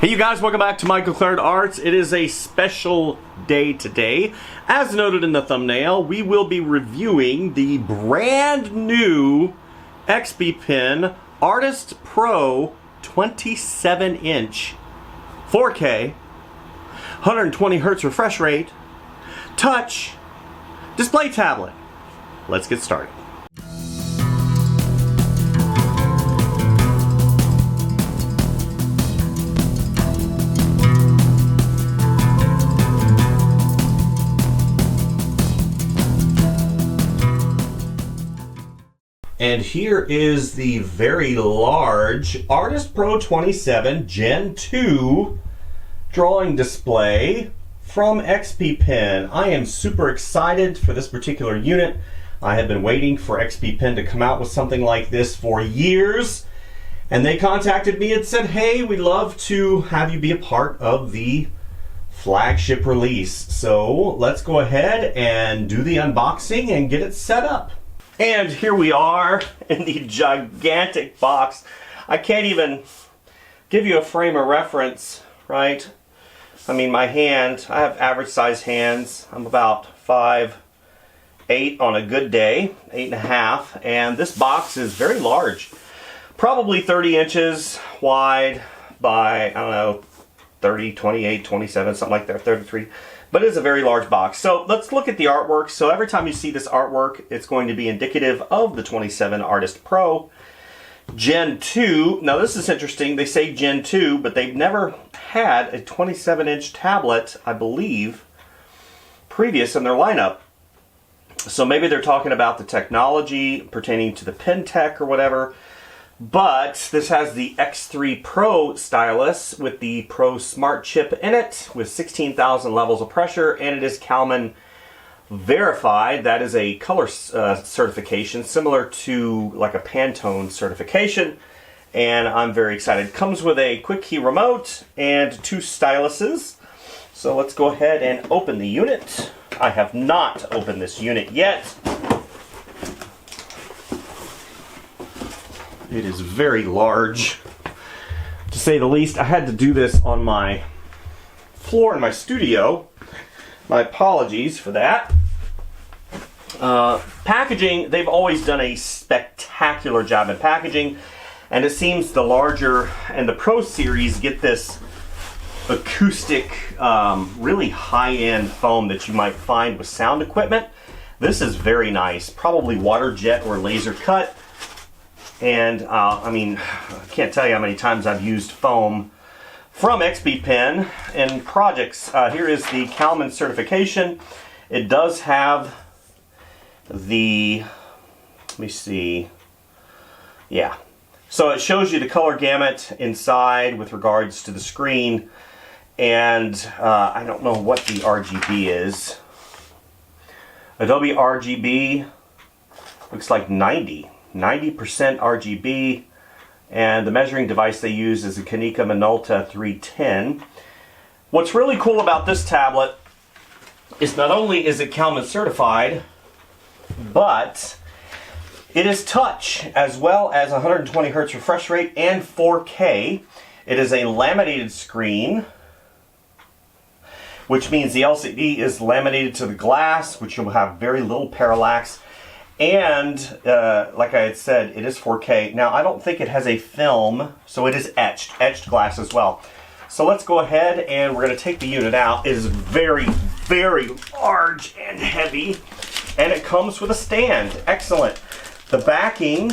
Hey you guys, welcome back to XPPen Artist. It is a special day today. As noted in the thumbnail, we will be reviewing the brand new XPPen Artist Pro 27-inch 4K 120 Hz refresh rate touch display tablet. Let's get started. And here is the very large Artist Pro 27 Gen 2 drawing display from XPPen. I am super excited for this particular unit. I have been waiting for XPPen to come out with something like this for years. And they contacted me and said, hey, we'd love to have you be a part of the flagship release. So let's go ahead and do the unboxing and get it set up. And here we are in the gigantic box. I can't even give you a frame of reference, right? I mean, my hand, I have average size hands. I'm about 5'8" on a good day, 8.5, and this box is very large. Probably 30 inches wide by, I don't know, 30, 28, 27, something like that, 33. But it is a very large box. So let's look at the artwork. So every time you see this artwork, it's going to be indicative of the 27 Artist Pro Gen 2. Now this is interesting. They say Gen 2, but they've never had a 27-inch tablet, I believe, previous in their lineup. So maybe they're talking about the technology pertaining to the pen tech or whatever. But this has the X3 Pro stylus with the Pro Smart chip in it with 16,000 levels of pressure, and it is Kalman verified. That is a color certification similar to like a Pantone certification, and I'm very excited. It comes with a quick key remote and 2 styluses. So let's go ahead and open the unit. I have not opened this unit yet. It is very large, to say the least. I had to do this on my floor in my studio. My apologies for that. Packaging, they've always done a spectacular job in packaging, and it seems the larger and the Pro series get this acoustic, really high-end foam that you might find with sound equipment. This is very nice, probably water jet or laser cut. And I mean, I can't tell you how many times I've used foam from XPPen in projects. Here is the Kalman certification. It does have the, let me see, yeah. So it shows you the color gamut inside with regards to the screen. And I don't know what the RGB is. Adobe RGB looks like 90% RGB, and the measuring device they use is a Konica Minolta 310. What's really cool about this tablet is not only is it Kalman certified, but it is touch as well as 120 Hz refresh rate and 4K. It is a laminated screen, which means the LCD is laminated to the glass, which will have very little parallax. And like I had said, it is 4K. Now I don't think it has a film, so it is etched glass as well. So let's go ahead and we're going to take the unit out. It is very, very large and heavy, and it comes with a stand. Excellent. The backing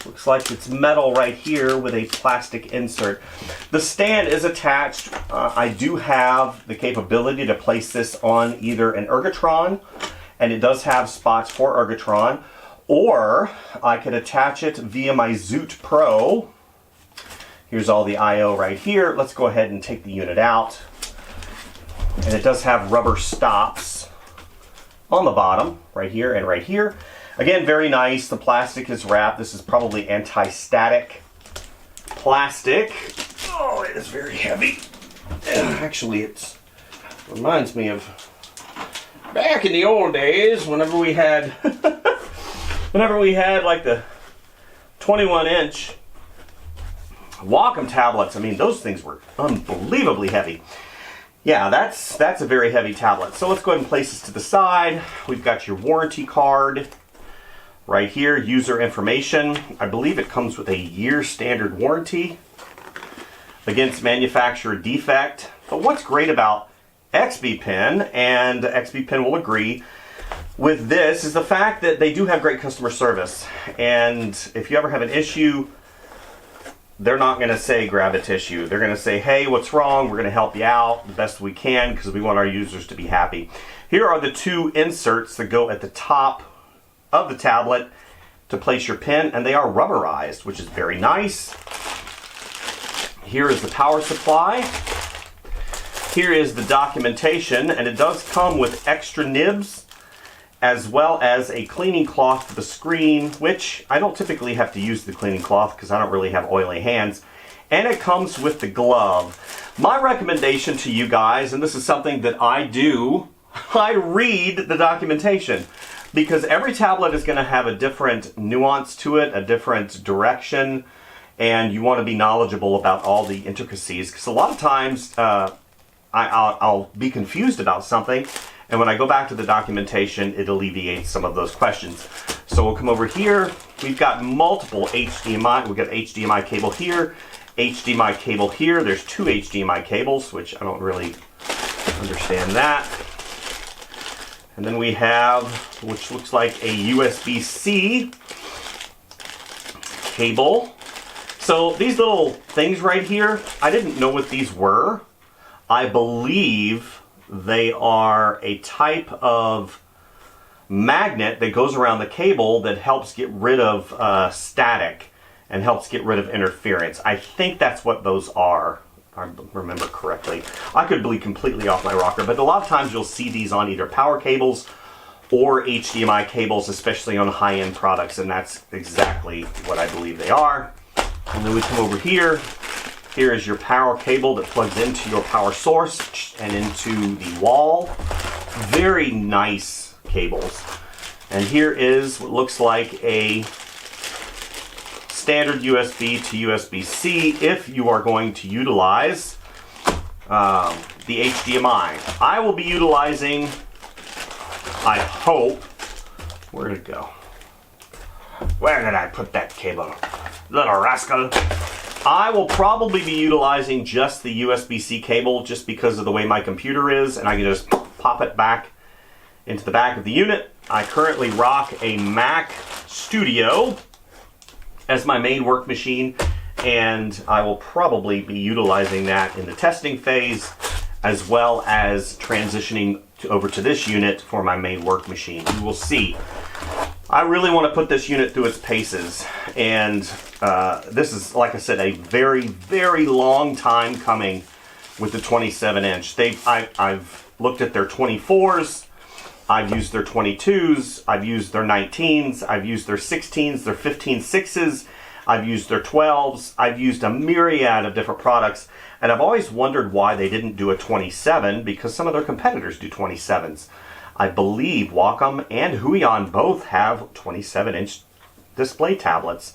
looks like it's metal right here with a plastic insert. The stand is attached. I do have the capability to place this on either an Ergotron, and it does have spots for Ergotron, or I could attach it via my Zoot Pro. Here's all the I/O right here. Let's go ahead and take the unit out. And it does have rubber stops on the bottom, right here and right here. Again, very nice. The plastic is wrapped. This is probably anti-static plastic. Oh, it is very heavy. Actually, it reminds me of back in the old days, whenever we had like the 21-inch Wacom tablets, I mean, those things were unbelievably heavy. Yeah, that's a very heavy tablet. So let's go ahead and place this to the side. We've got your warranty card right here, user information. I believe it comes with a year standard warranty against manufacturer defect. But what's great about XPPen, and XPPen will agree with this, is the fact that they do have great customer service. And if you ever have an issue, they're not going to say grab a tissue. They're going to say, hey, what's wrong? We're going to help you out the best we can because we want our users to be happy. Here are the two inserts that go at the top of the tablet to place your pen, and they are rubberized, which is very nice. Here is the power supply. Here is the documentation, and it does come with extra nibs as well as a cleaning cloth for the screen, which I don't typically have to use the cleaning cloth because I don't really have oily hands. And it comes with the glove. My recommendation to you guys, and this is something that I do, I read the documentation, because every tablet is going to have a different nuance to it, a different direction, and you want to be knowledgeable about all the intricacies, because a lot of times I'll be confused about something, and when I go back to the documentation, it alleviates some of those questions. So we'll come over here. We've got multiple HDMI. We've got HDMI cable here, HDMI cable here. There's two HDMI cables, which I don't really understand that. And then we have, which looks like a USB-C cable. So these little things right here, I didn't know what these were. I believe they are a type of magnet that goes around the cable that helps get rid of static and helps get rid of interference. I think that's what those are, if I remember correctly. I could be completely off my rocker, but a lot of times you'll see these on either power cables or HDMI cables, especially on high-end products, and that's exactly what I believe they are. And then we come over here. Here is your power cable that plugs into your power source and into the wall. Very nice cables. And here is what looks like a standard USB to USB-C if you are going to utilize the HDMI. I will be utilizing, I hope, where did it go? Where did I put that cable? Little rascal. I will probably be utilizing just the USB-C cable just because of the way my computer is, and I can just pop it back into the back of the unit. I currently rock a Mac Studio as my main work machine, and I will probably be utilizing that in the testing phase as well as transitioning over to this unit for my main work machine. You will see. I really want to put this unit through its paces, and this is, like I said, a very, very long time coming with the 27-inch. I've looked at their 24s, I've used their 22s, I've used their 19s, I've used their 16s, their 15.6s, I've used their 12s, I've used a myriad of different products, and I've always wondered why they didn't do a 27, because some of their competitors do 27s. I believe Wacom and Huion both have 27-inch display tablets.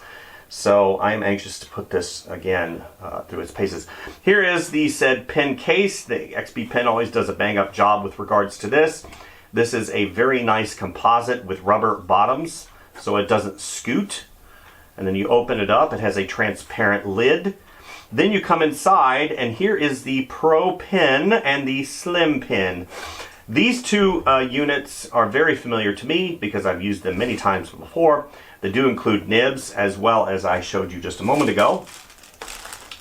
So I'm anxious to put this again through its paces. Here is the said pen case. The XPPen always does a bang-up job with regards to this. This is a very nice composite with rubber bottoms, so it doesn't scoot. And then you open it up. It has a transparent lid. Then you come inside, and here is the Pro Pen and the Slim Pen. These two units are very familiar to me because I've used them many times before. They do include nibs, as well as I showed you just a moment ago.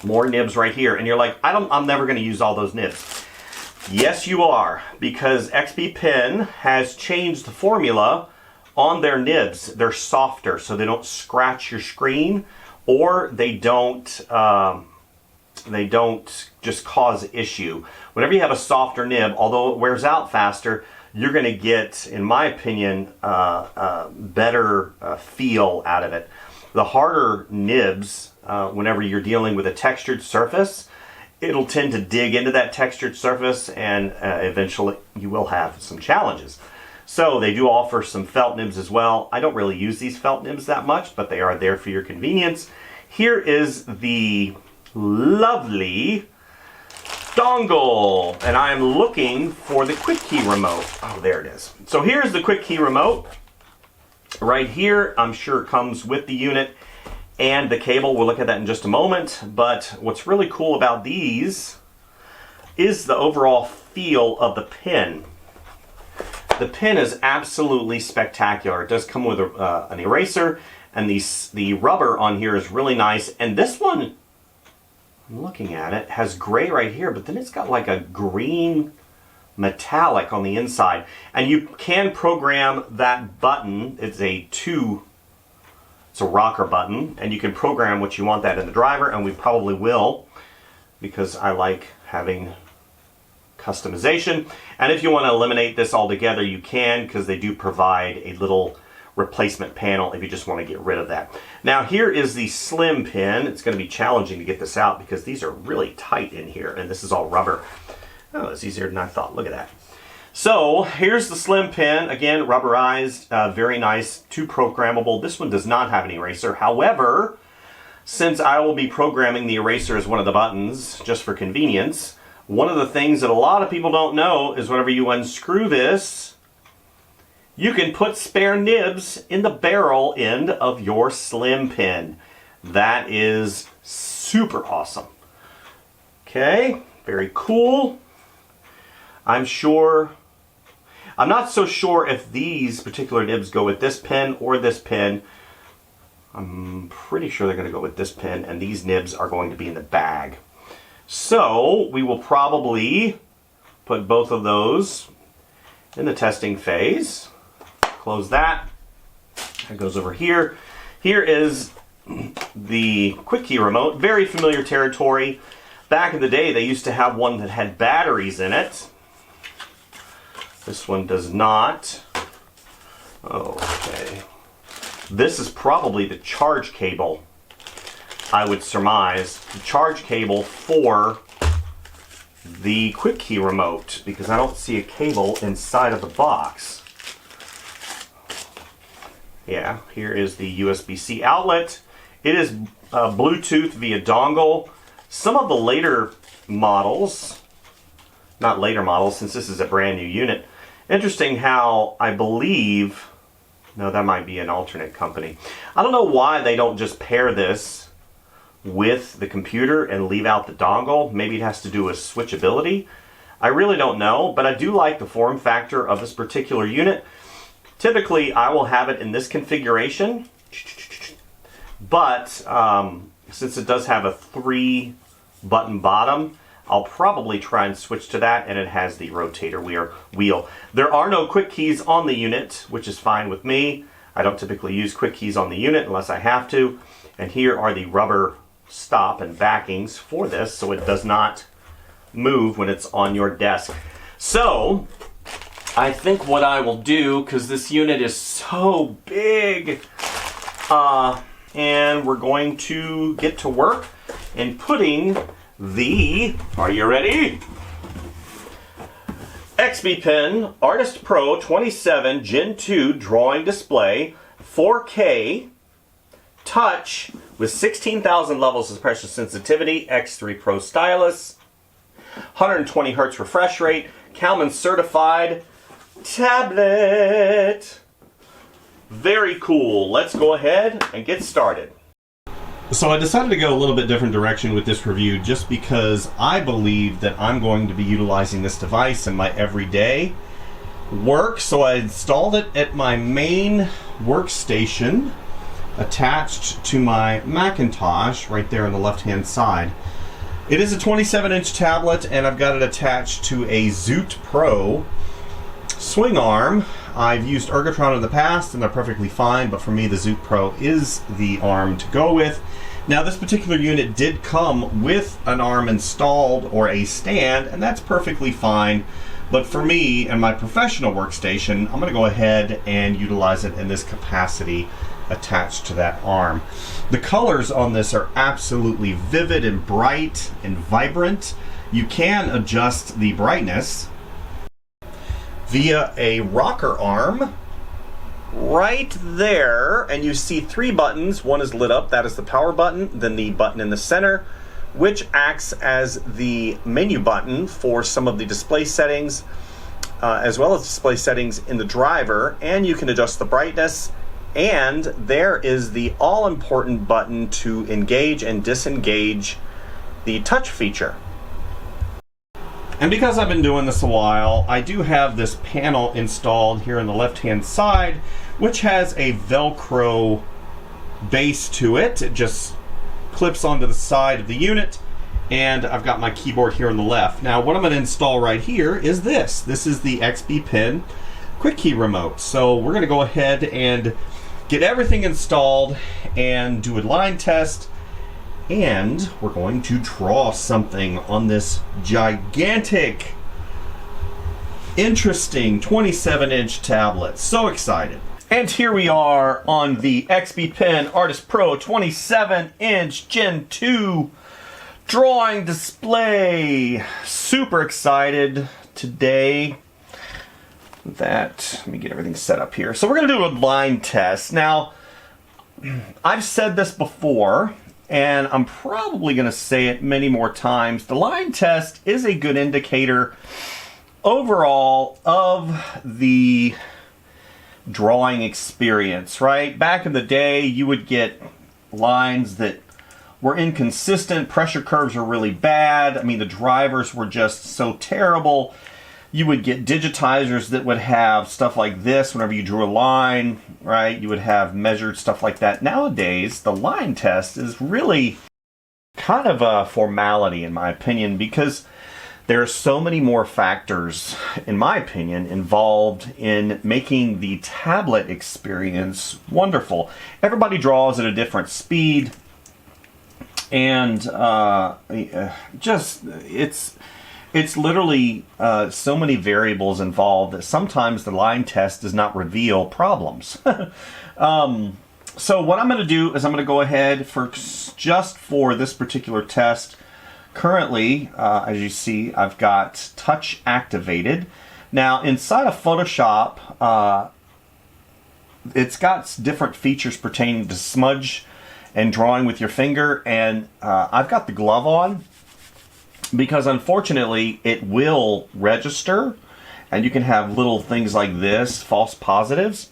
More nibs right here. And you're like, I'm never going to use all those nibs. Yes, you are, because XPPen has changed the formula on their nibs. They're softer, so they don't scratch your screen, or they don't just cause issue. Whenever you have a softer nib, although it wears out faster, you're going to get, in my opinion, better feel out of it. The harder nibs, whenever you're dealing with a textured surface, it'll tend to dig into that textured surface, and eventually you will have some challenges. So they do offer some felt nibs as well. I don't really use these felt nibs that much, but they are there for your convenience. Here is the lovely dongle. And I'm looking for the quick key remote. Oh, there it is. So here's the quick key remote. Right here, I'm sure it comes with the unit and the cable. We'll look at that in just a moment. But what's really cool about these is the overall feel of the pen. The pen is absolutely spectacular. It does come with an eraser, and the rubber on here is really nice. And this one, I'm looking at it, has gray right here, but then it's got like a green metallic on the inside. And you can program that button. It's a rocker button, and you can program what you want that in the driver, and we probably will, because I like having customization. And if you want to eliminate this altogether, you can, because they do provide a little replacement panel if you just want to get rid of that. Now here is the slim pin. It's going to be challenging to get this out because these are really tight in here, and this is all rubber. Oh, it's easier than I thought. Look at that. So here's the slim pin, again rubberized, very nice, programmable. This one does not have an eraser. However, since I will be programming the eraser as one of the buttons just for convenience, one of the things that a lot of people don't know is whenever you unscrew this, you can put spare nibs in the barrel end of your slim pin. That is super awesome. Okay, very cool. I'm not so sure if these particular nibs go with this pen or this pen. I'm pretty sure they're going to go with this pen, and these nibs are going to be in the bag. So we will probably put both of those in the testing phase. Close that. That goes over here. Here is the quick key remote. Very familiar territory. Back in the day, they used to have one that had batteries in it. This one does not. Okay. This is probably the charge cable, I would surmise. The charge cable for the quick key remote, because I don't see a cable inside of the box. Yeah, here is the USB-C outlet. It is Bluetooth via dongle. Some of the later models, not later models since this is a brand new unit. Interesting how I believe, no, that might be an alternate company. I don't know why they don't just pair this with the computer and leave out the dongle. Maybe it has to do with switchability. I really don't know, but I do like the form factor of this particular unit. Typically, I will have it in this configuration, but since it does have a 3-button bottom, I'll probably try and switch to that, and it has the rotator wheel. There are no quick keys on the unit, which is fine with me. I don't typically use quick keys on the unit unless I have to. And here are the rubber stop and backings for this, so it does not move when it's on your desk. So I think what I will do, because this unit is so big, and we're going to get to work in putting the, are you ready? XPPen Artist Pro 27 Gen 2 drawing display, 4K, touch with 16,000 levels of pressure sensitivity, X3 Pro stylus, 120 Hz refresh rate, Kalman certified tablet. Very cool. Let's go ahead and get started. So I decided to go a little bit different direction with this review just because I believe that I'm going to be utilizing this device in my everyday work. So I installed it at my main workstation attached to my Macintosh right there on the left hand side. It is a 27-inch tablet, and I've got it attached to a Zoot Pro swing arm. I've used Ergotron in the past and they're perfectly fine, but for me the Zoot Pro is the arm to go with. Now this particular unit did come with an arm installed or a stand, and that's perfectly fine, but for me and my professional workstation, I'm going to go ahead and utilize it in this capacity attached to that arm. The colors on this are absolutely vivid and bright and vibrant. You can adjust the brightness via a rocker arm right there, and you see 3 buttons. One is lit up, that is the power button. Then the button in the center which acts as the menu button for some of the display settings, as well as display settings in the driver, and you can adjust the brightness. And there is the all-important button to engage and disengage the touch feature. And because I've been doing this a while, I do have this panel installed here on the left-hand side, which has a Velcro base to it. It just clips onto the side of the unit, and I've got my keyboard here on the left. Now, what I'm going to install right here is this. This is the XPPen Quick Key Remote. So we're going to go ahead and get everything installed and do a line test, and we're going to draw something on this gigantic, interesting 27-inch tablet. So excited. And here we are on the XPPen Artist Pro 27-inch Gen 2 drawing display. Super excited today. Let me get everything set up here. So we're going to do a line test. Now, I've said this before, and I'm probably going to say it many more times. The line test is a good indicator overall of the drawing experience, right? Back in the day, you would get lines that were inconsistent. Pressure curves were really bad. I mean, the drivers were just so terrible. You would get digitizers that would have stuff like this whenever you drew a line, right? You would have measured stuff like that. Nowadays, the line test is really kind of a formality, in my opinion, because there are so many more factors, in my opinion, involved in making the tablet experience wonderful. Everybody draws at a different speed, and it's literally so many variables involved that sometimes the line test does not reveal problems. So what I'm going to do is I'm going to go ahead just for this particular test. Currently, as you see, I've got touch activated. Now inside of Photoshop, it's got different features pertaining to smudge and drawing with your finger, and I've got the glove on, because unfortunately it will register and you can have little things like this, false positives.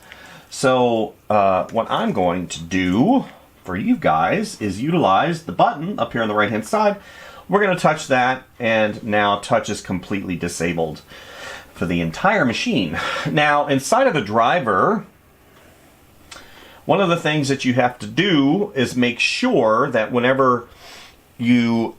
So what I'm going to do for you guys is utilize the button up here on the right hand side. We're going to touch that, and now touch is completely disabled for the entire machine. Now inside of the driver, one of the things that you have to do is make sure that whenever you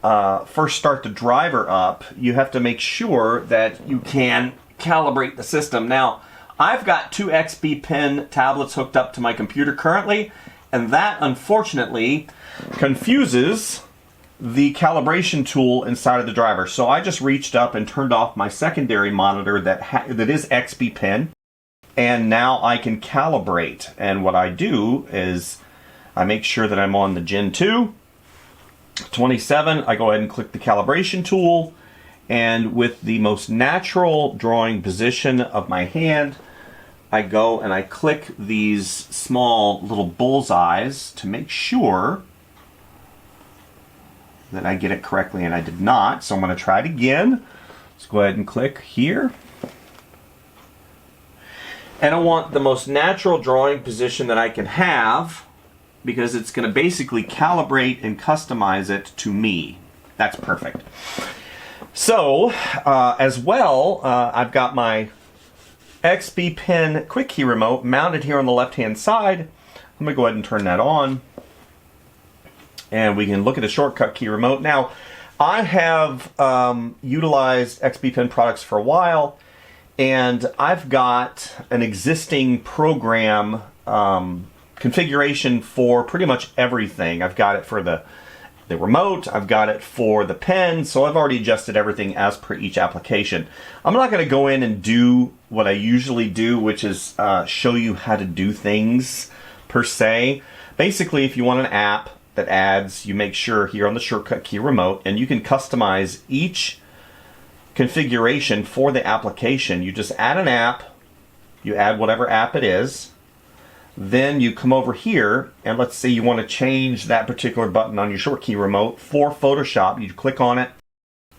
first start the driver up, you have to make sure that you can calibrate the system. Now, I've got two XPPen tablets hooked up to my computer currently, and that unfortunately confuses the calibration tool inside of the driver. So I just reached up and turned off my secondary monitor that is XPPen, and now I can calibrate. And what I do is I make sure that I'm on the Gen 2 27. I go ahead and click the calibration tool, and with the most natural drawing position of my hand, I go and I click these small little bullseyes to make sure that I get it correctly, and I did not. So I'm going to try it again. Let's go ahead and click here. And I want the most natural drawing position that I can have, because it's going to basically calibrate and customize it to me. That's perfect. So, as well, I've got my XPPen Quick Key Remote mounted here on the left-hand side. I'm going to go ahead and turn that on, and we can look at the shortcut key remote. Now, I have utilized XPPen products for a while, and I've got an existing program configuration for pretty much everything. I've got it for the remote, I've got it for the pen, so I've already adjusted everything as per each application. I'm not going to go in and do what I usually do, which is show you how to do things per se. Basically, if you want an app that adds, you make sure here on the shortcut key remote, and you can customize each configuration for the application. You just add an app, you add whatever app it is, Then you come over here, and let's say you want to change that particular button on your short key remote for Photoshop. You click on it,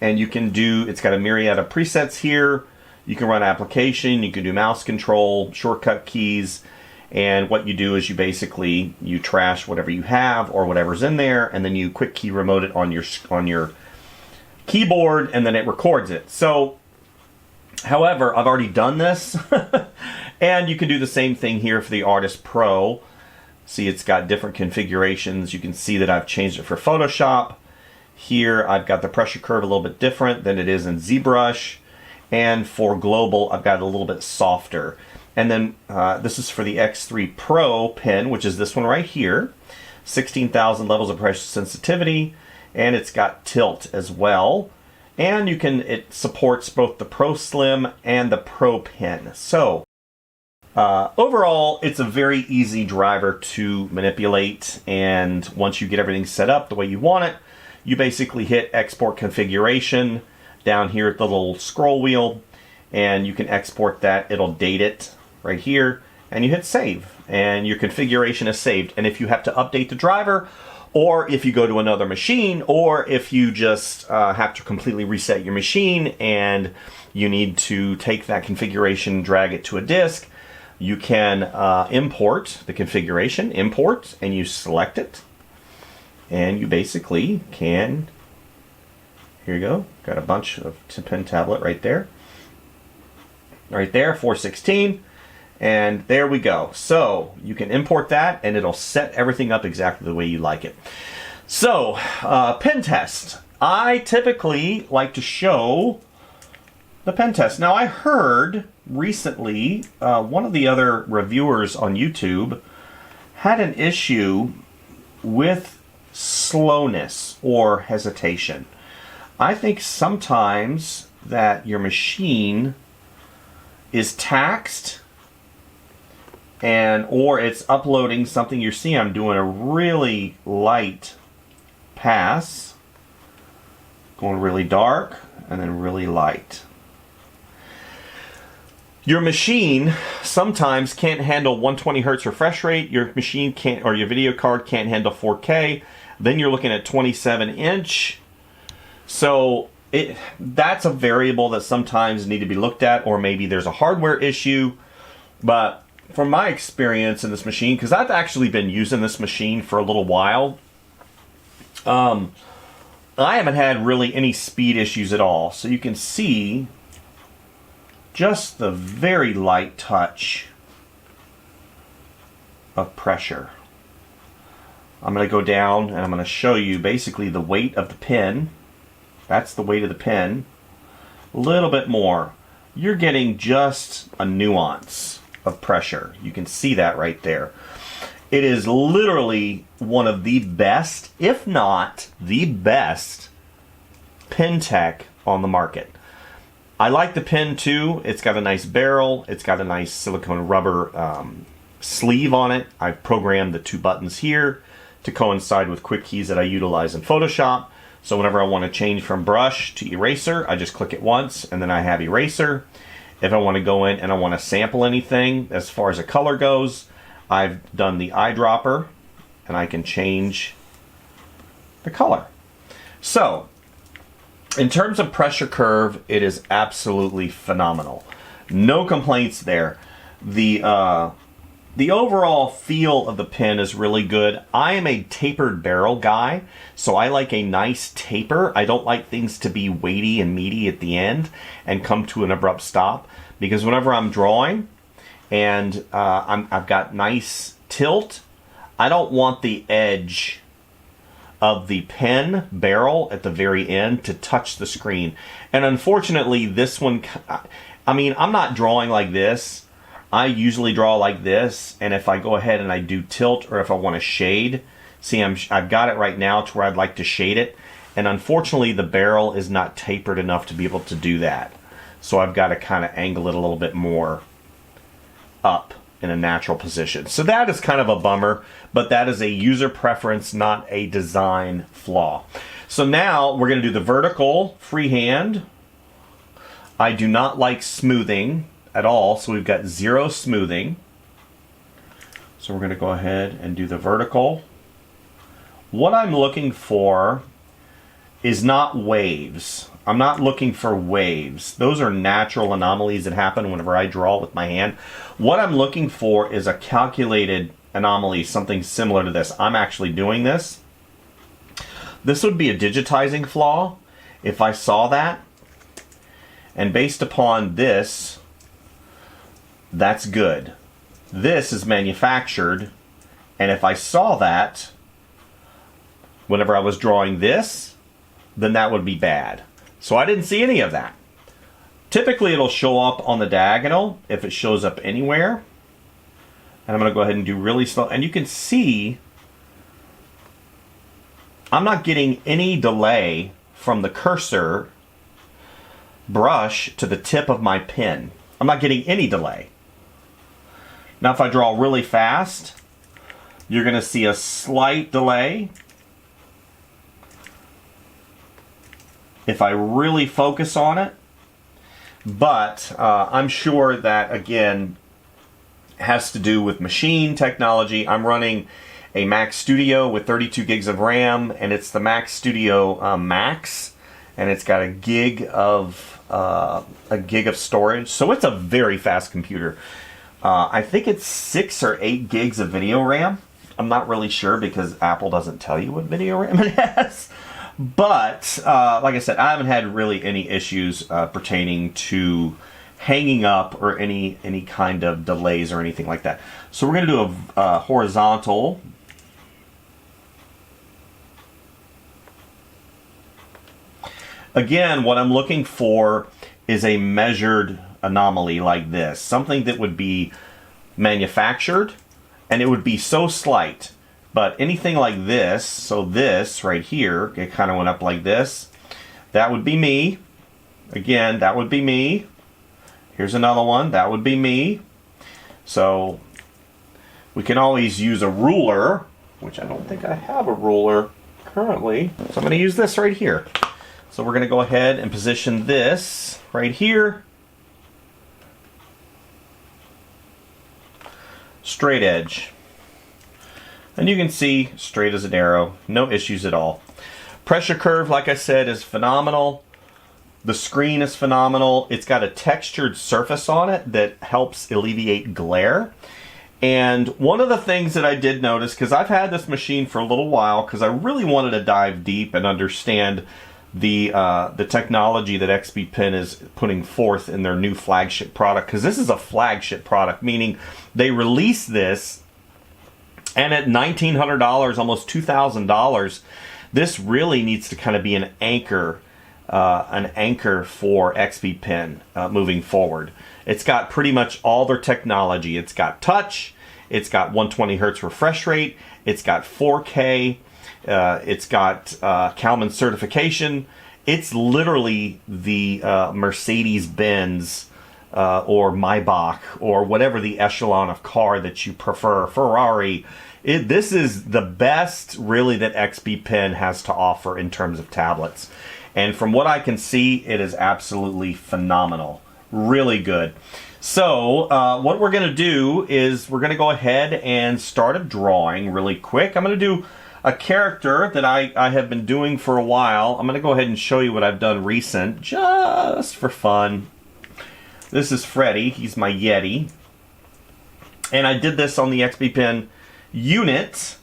and you can do, it's got a myriad of presets here. You can run application, you can do mouse control, shortcut keys, and what you do is you trash whatever you have or whatever's in there, and then you quick key remote it on your keyboard, and then it records it. So, however, I've already done this, and you can do the same thing here for the Artist Pro. See, it's got different configurations. You can see that I've changed it for Photoshop. Here, I've got the pressure curve a little bit different than it is in ZBrush, and for global, I've got it a little bit softer. And then this is for the X3 Pro pen, which is this one right here. 16,000 levels of pressure sensitivity, and it's got tilt as well. And it supports both the Pro Slim and the Pro Pen. So overall, it's a very easy driver to manipulate. And once you get everything set up the way you want it, you basically hit Export Configuration down here at the little scroll wheel, and you can export that. It'll date it right here, and you hit Save, and your configuration is saved. And if you have to update the driver, or if you go to another machine, or if you just have to completely reset your machine and you need to take that configuration and drag it to a disk, you can import the configuration, and you select it, and you basically can, here you go, got a bunch of pen tablet right there, 416, and there we go. So you can import that, and it'll set everything up exactly the way you like it. So pen test. I typically like to show the pen test. Now, I heard recently one of the other reviewers on YouTube had an issue with slowness or hesitation. I think sometimes that your machine is taxed, or it's uploading something. You see I'm doing a really light pass, going really dark and then really light. Your machine sometimes can't handle 120 hertz refresh rate. Your machine can't, or your video card can't handle 4K. Then you're looking at 27-inch. So that's a variable that sometimes need to be looked at, or maybe there's a hardware issue. But from my experience in this machine, because I've actually been using this machine for a little while, I haven't had really any speed issues at all. So you can see just the very light touch of pressure. I'm going to go down and I'm going to show you basically the weight of the pen. That's the weight of the pen. A little bit more. You're getting just a nuance of pressure. You can see that right there. It is literally one of the best, if not the best, pen tech on the market. I like the pen too. It's got a nice barrel. It's got a nice silicone rubber sleeve on it. I've programmed the 2 buttons here to coincide with quick keys that I utilize in Photoshop. So whenever I want to change from brush to eraser, I just click it once and then I have eraser. If I want to go in and I want to sample anything as far as a color goes, I've done the eyedropper and I can change the color. So in terms of pressure curve, it is absolutely phenomenal. No complaints there. The overall feel of the pen is really good. I am a tapered barrel guy, so I like a nice taper. I don't like things to be weighty and meaty at the end and come to an abrupt stop, because whenever I'm drawing and I've got nice tilt, I don't want the edge of the pen barrel at the very end to touch the screen. And unfortunately, this one, I mean, I'm not drawing like this. I usually draw like this, and if I go ahead and I do tilt, or if I want to shade, see, I've got it right now to where I'd like to shade it, and unfortunately the barrel is not tapered enough to be able to do that. So I've got to kind of angle it a little bit more up in a natural position. So that is kind of a bummer, but that is a user preference, not a design flaw. So now we're going to do the vertical freehand. I do not like smoothing at all, so we've got 0 smoothing. So So we're going to go ahead and do the vertical. What I'm looking for is not waves. I'm not looking for waves. Those are natural anomalies that happen whenever I draw with my hand. What I'm looking for is a calculated anomaly, something similar to this. I'm actually doing this. This would be a digitizing flaw if I saw that. And based upon this, that's good. This is manufactured, and if I saw that whenever I was drawing this, then that would be bad. So I didn't see any of that. Typically it'll show up on the diagonal if it shows up anywhere. And I'm going to go ahead and do really slow. And you can see I'm not getting any delay from the cursor brush to the tip of my pen. I'm not getting any delay. Now if I draw really fast, you're going to see a slight delay. If I really focus on it, but I'm sure that, again, has to do with machine technology. I'm running a Mac Studio with 32 gigs of RAM, and it's the Mac Studio Max, and it's got a gig of storage, so it's a very fast computer. I think it's 6 or 8 gigs of video RAM. I'm not really sure because Apple doesn't tell you what video RAM it has. But, like I said, I haven't had really any issues pertaining to hanging up or any kind of delays or anything like that. So we're going to do a horizontal. Again, what I'm looking for is a measured anomaly like this. Something that would be manufactured, and it would be so slight. But anything like this, so this right here, it kind of went up like this. That would be me. Again, that would be me. Here's another one. That would be me. So we can always use a ruler, which I don't think I have a ruler currently. So I'm going to use this right here. So we're going to go ahead and position this right here. Straight edge. And you can see straight as an arrow, no issues at all. Pressure curve, like I said, is phenomenal. The screen is phenomenal. It's got a textured surface on it that helps alleviate glare. And one of the things that I did notice, because I've had this machine for a little while, because I really wanted to dive deep and understand the technology that XPPen is putting forth in their new flagship product, because this is a flagship product, meaning they released this, and at $1,900, almost $2,000, this really needs to kind of be an anchor for XPPen moving forward. It's got pretty much all their technology. It's got touch, it's got 120 hertz refresh rate, it's got 4K, it's got Kalman certification. It's literally the Mercedes-Benz or Maybach or whatever the echelon of car that you prefer, Ferrari. This is the best really that XPPen has to offer in terms of tablets. And from what I can see, it is absolutely phenomenal. Really good. So what we're going to do is we're going to go ahead and start a drawing really quick. I'm going to do a character that I have been doing for a while. I'm going to go ahead and show you what I've done recent, just for fun. This is Freddy. He's my Yeti. And I did this on the XPPen unit.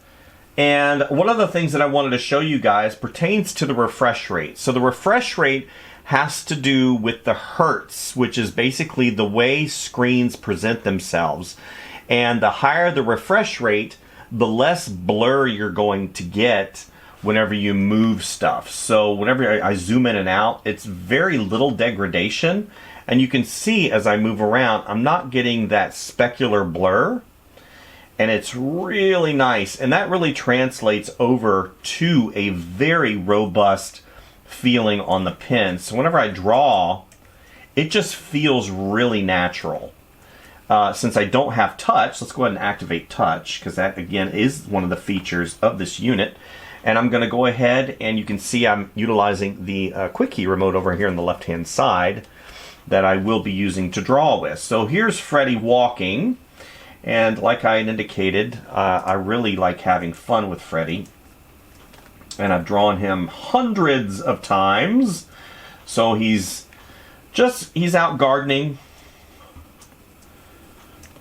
And one of the things that I wanted to show you guys pertains to the refresh rate. So the refresh rate has to do with the hertz, which is basically the way screens present themselves. And the higher the refresh rate, the less blur you're going to get whenever you move stuff. So whenever I zoom in and out, it's very little degradation. And you can see as I move around, I'm not getting that specular blur. And it's really nice. And that really translates over to a very robust feeling on the pen. So whenever I draw, it just feels really natural. Since I don't have touch, let's go ahead and activate touch, because that, again, is one of the features of this unit. And I'm going to go ahead, and you can see I'm utilizing the quick key remote over here on the left-hand side that I will be using to draw with. So here's Freddy walking. And like I indicated, I really like having fun with Freddy. And I've drawn him hundreds of times. So he's out gardening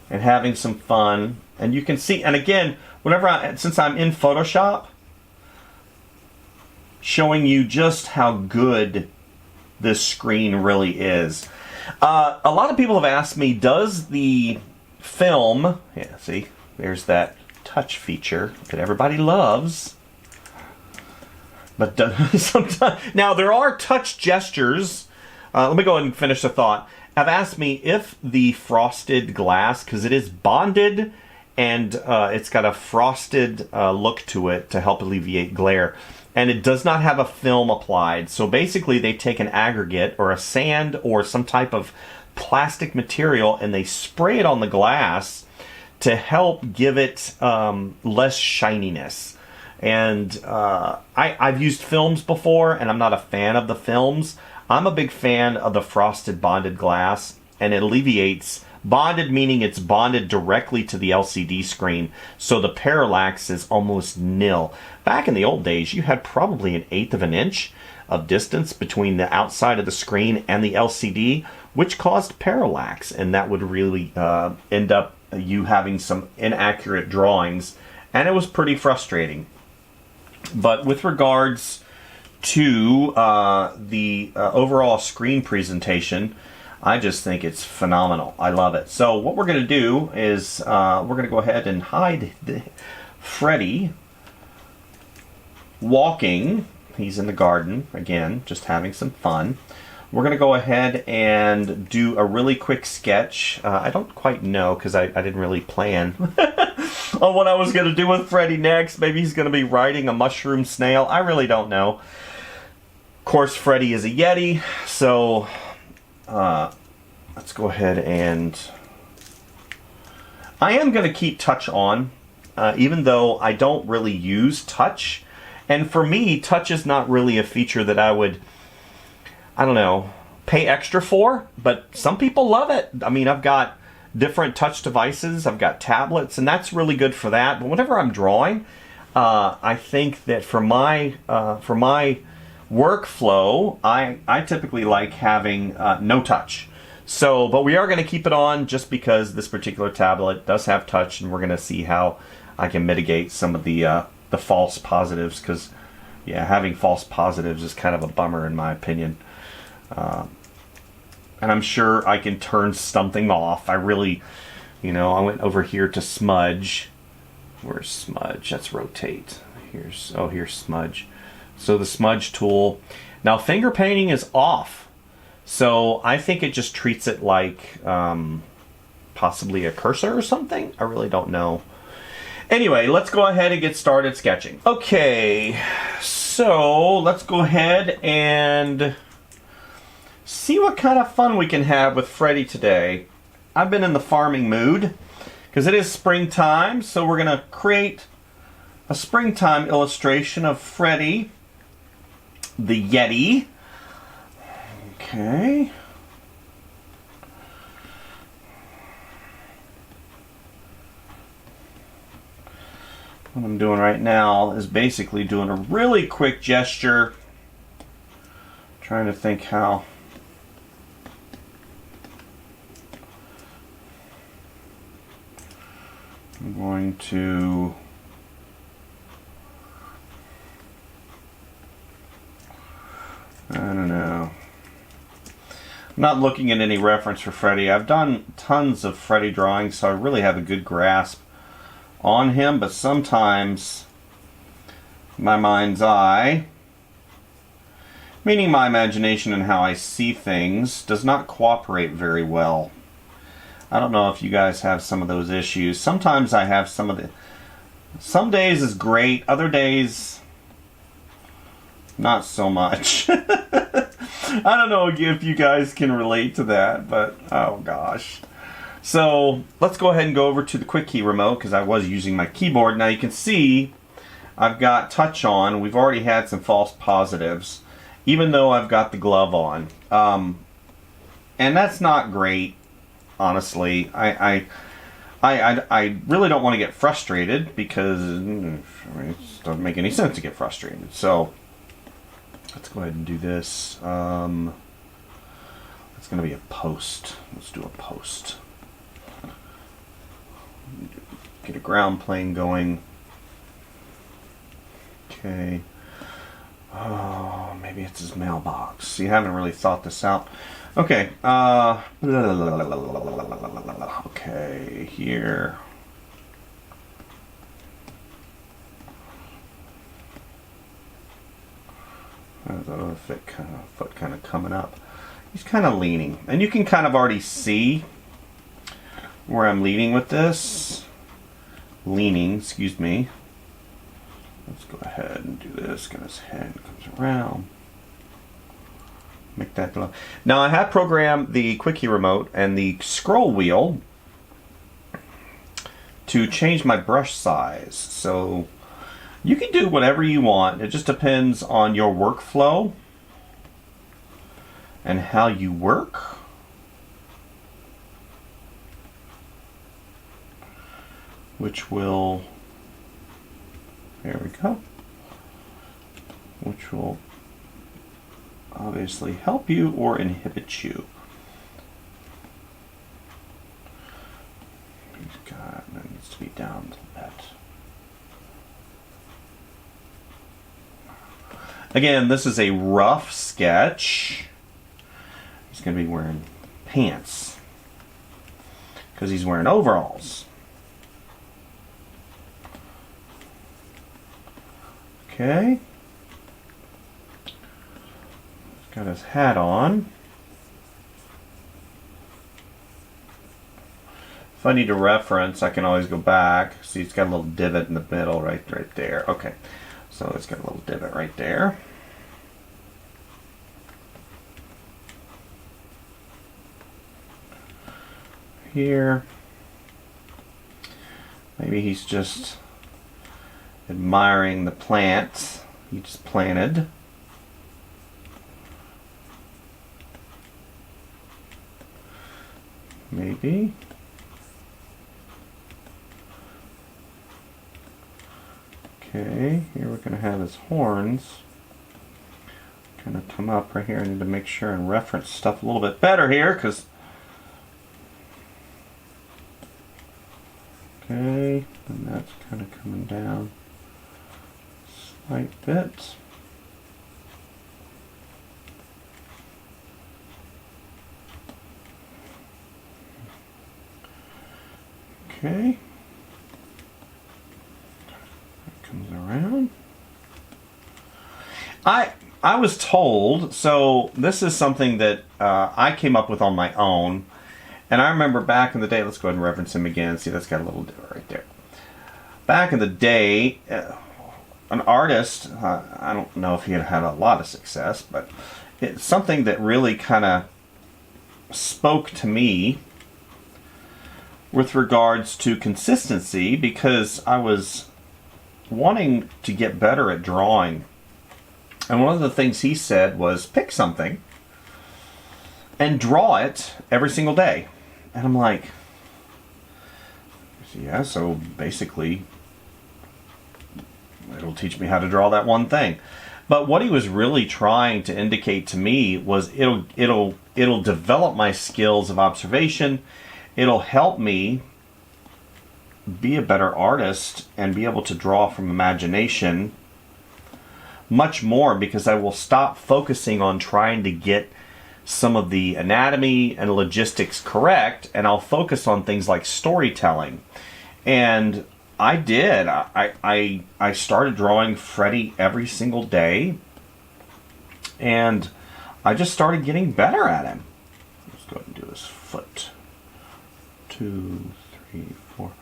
and having some fun. And you can see, and again, since I'm in Photoshop, showing you just how good this screen really is. A lot of people have asked me, does the film, yeah, see, there's that touch feature that everybody loves. But sometimes, now there are touch gestures. Let me go ahead and finish the thought. Have asked me if the frosted glass, because it is bonded and it's got a frosted look to it to help alleviate glare. And it does not have a film applied. So basically they take an aggregate or a sand or some type of plastic material and they spray it on the glass to help give it less shininess. And I've used films before and I'm not a fan of the films. I'm a big fan of the frosted bonded glass, and it alleviates. Bonded meaning it's bonded directly to the LCD screen, so the parallax is almost nil. Back in the old days, you had probably 1/8 of an inch of distance between the outside of the screen and the LCD, which caused parallax, and that would really end up you having some inaccurate drawings, and it was pretty frustrating. But with regards to the overall screen presentation, I just think it's phenomenal. I love it. So what we're going to do is we're going to go ahead and hide Freddy walking. He's in the garden, again, just having some fun. We're going to go ahead and do a really quick sketch. I don't quite know because I didn't really plan on what I was going to do with Freddy next. Maybe he's going to be riding a mushroom snail. I really don't know. Of course, Freddy is a Yeti, so let's go ahead and I am going to keep touch on, even though I don't really use touch. And for me, touch is not really a feature that I would, I don't know, pay extra for, but some people love it. I mean, I've got different touch devices, I've got tablets, and that's really good for that. But whenever I'm drawing, I think that for my workflow, I typically like having no touch. So, but we are going to keep it on just because this particular tablet does have touch, and we're going to see how I can mitigate some of the false positives, because yeah, having false positives is kind of a bummer in my opinion. And I'm sure I can turn something off. I really, I went over here to smudge. Where's smudge? That's rotate. Here's smudge. So the smudge tool. Now finger painting is off. So I think it just treats it like possibly a cursor or something. I really don't know. Anyway, let's go ahead and get started sketching. Okay, so let's go ahead and see what kind of fun we can have with Freddy today. I've been in the farming mood because it is springtime, so we're going to create a springtime illustration of Freddy the Yeti. Okay. What I'm doing right now is basically doing a really quick gesture. Trying to think how. I'm going to I don't know. I'm not looking at any reference for Freddy. I've done tons of Freddy drawings, so I really have a good grasp on him, but sometimes my mind's eye, meaning my imagination and how I see things, does not cooperate very well. I don't know if you guys have some of those issues. Sometimes I have some days is great, other days not so much. I don't know if you guys can relate to that, but oh gosh. So let's go ahead and go over to the quick key remote because I was using my keyboard. Now you can see I've got touch on. We've already had some false positives, even though I've got the glove on. And that's not great, honestly. I I really don't want to get frustrated because it doesn't make any sense to get frustrated. So let's go ahead and do this. It's going to be a post. Let's do a post. Get a ground plane going. Okay. Oh, maybe it's his mailbox. See, I haven't really thought this out. Okay. Okay, here. The foot kind of coming up. He's kind of leaning, and you can kind of already see where I'm leaning with this. Leaning, excuse me. Let's go ahead and do this. Get his head comes around. Make that below. Now I have programmed the quickie remote and the scroll wheel to change my brush size. So you can do whatever you want. It just depends on your workflow and how you work. Which will, there we go, which will obviously help you or inhibit you. God, that needs to be down a little bit. Again, this is a rough sketch. He's going to be wearing pants because he's wearing overalls. Okay. He's got his hat on. If I need a reference, I can always go back. See, it's got a little divot in the middle right there. Okay. So it's got a little divot right there. Here. Maybe he's just admiring the plants he just planted. Maybe. Okay, here we're going to have his horns kind of come up right here. I need to make sure and reference stuff a little bit better here because okay, and that's kind of coming down a slight bit. Okay. That comes around. I was told, so this is something that I came up with on my own. And I remember back in the day, let's go ahead and reference him again. See, that's got a little divot right there. Back in the day, an artist, I don't know if he had a lot of success, but it's something that really kind of spoke to me with regards to consistency, because I was wanting to get better at drawing. And one of the things he said was pick something and draw it every single day. And I'm like, yeah, so basically it'll teach me how to draw that one thing. But what he was really trying to indicate to me was it'll develop my skills of observation. It'll help me be a better artist and be able to draw from imagination much more, because I will stop focusing on trying to get some of the anatomy and logistics correct, and I'll focus on things like storytelling. And I did. I started drawing Freddy every single day, and I just started getting better at him. Let's go ahead and do his foot. 2, 3, 4.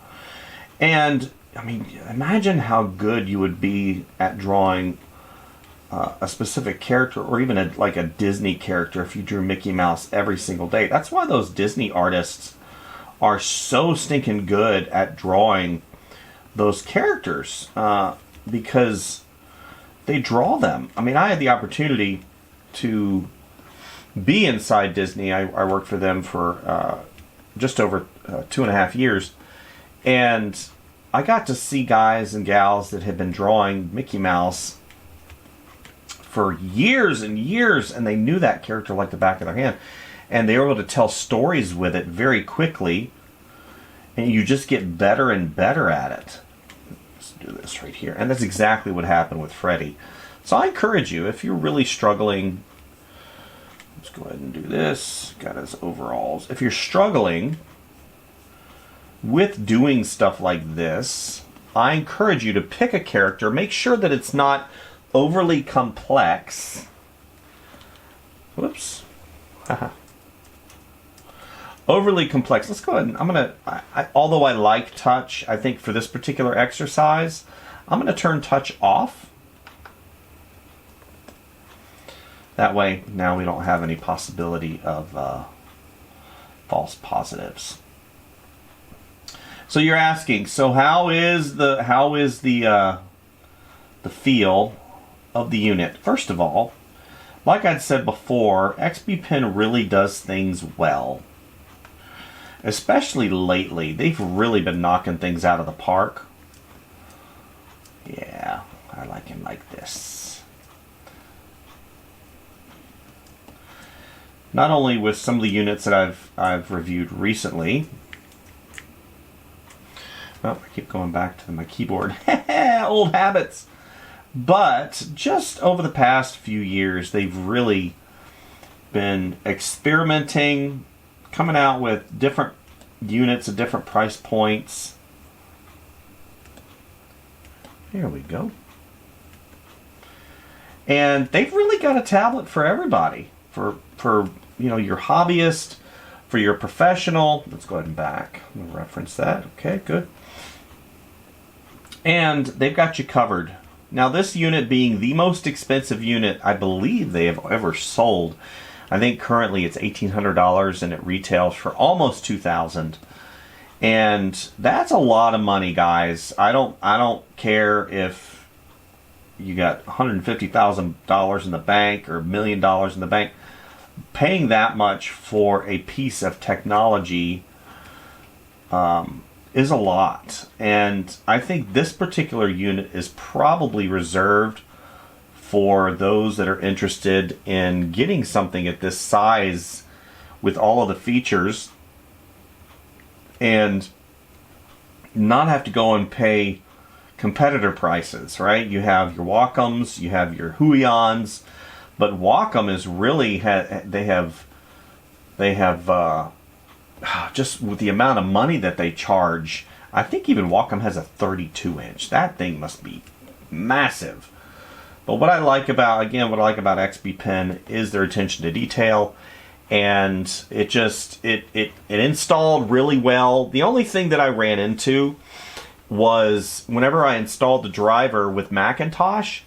And I mean, imagine how good you would be at drawing a specific character, or even like a Disney character if you drew Mickey Mouse every single day. That's why those Disney artists are so stinking good at drawing those characters, because they draw them. I mean, I had the opportunity to be inside Disney. I worked for them for just over 2.5 years, And I got to see guys and gals that had been drawing Mickey Mouse for years and years, and they knew that character like the back of their hand. And they were able to tell stories with it very quickly, and you just get better and better at it. Let's do this right here. And that's exactly what happened with Freddy. So I encourage you, if you're really struggling, let's go ahead and do this. Got his overalls. If you're struggling with doing stuff like this, I encourage you to pick a character. Make sure that it's not overly complex. Whoops. Overly complex. Let's go ahead and I'm going to, although I like touch, I think for this particular exercise, I'm going to turn touch off. That way, now we don't have any possibility of false positives. So you're asking, so how is the feel of the unit? First of all, like I'd said before, XPPen really does things well. Especially lately, they've really been knocking things out of the park. Yeah, I like him like this. Not only with some of the units that I've reviewed recently. Oh, I keep going back to my keyboard. Old habits. But just over the past few years, they've really been experimenting, coming out with different units at different price points. Here we go. And they've really got a tablet for everybody. For you know, your hobbyist, for your professional. Let's go ahead and back. I'm going to reference that. Okay, good. And they've got you covered. Now, this unit being the most expensive unit I believe they have ever sold. I think currently it's $1,800 and it retails for almost $2,000. And that's a lot of money, guys. I don't care if you got $150,000 in the bank or $1 million in the bank. Paying that much for a piece of technology is a lot. And I think this particular unit is probably reserved for those that are interested in getting something at this size with all of the features and not have to go and pay competitor prices, right? You have your Wacoms, you have your Huions, but Wacom is really, they have just with the amount of money that they charge, I think even Wacom has a 32-inch. That thing must be massive. But what I like about, again, what I like about XPPen is their attention to detail, and it installed really well. The only thing that I ran into was whenever I installed the driver with Macintosh,